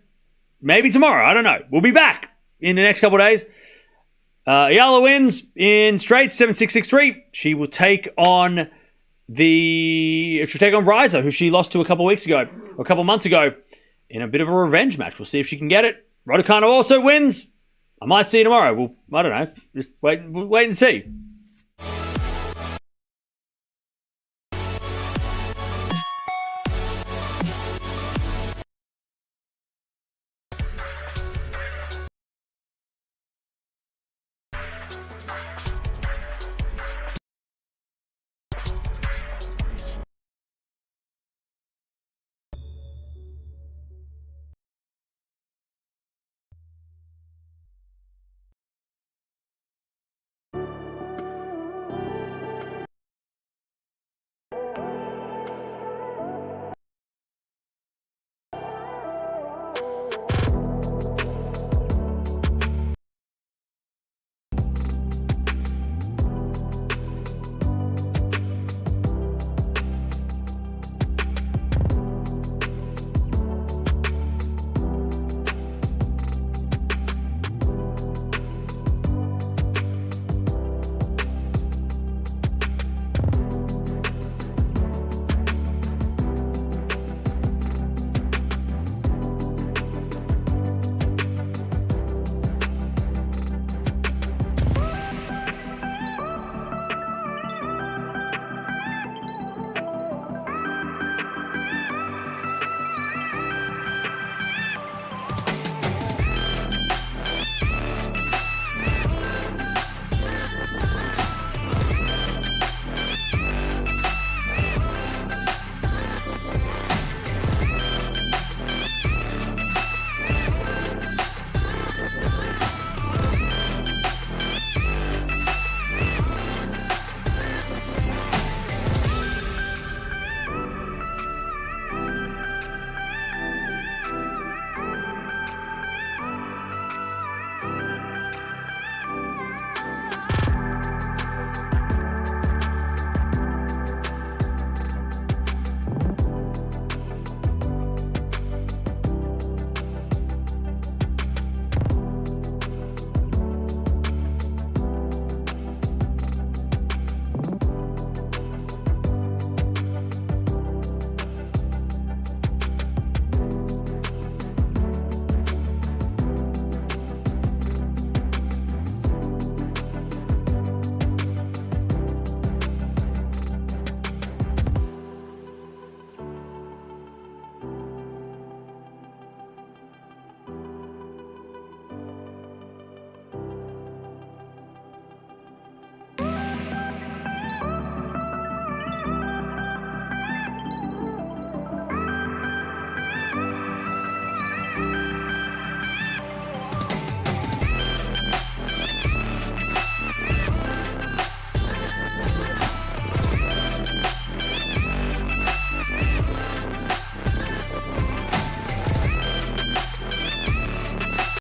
maybe tomorrow. I don't know. We'll be back. in the next couple of days. Eala wins in straight 7-6, 6-3. She will take on Reiser, who she lost to a couple of months ago, in a bit of a revenge match. We'll see if she can get it. Raducanu also wins. I might see you tomorrow. I don't know. Just wait and see.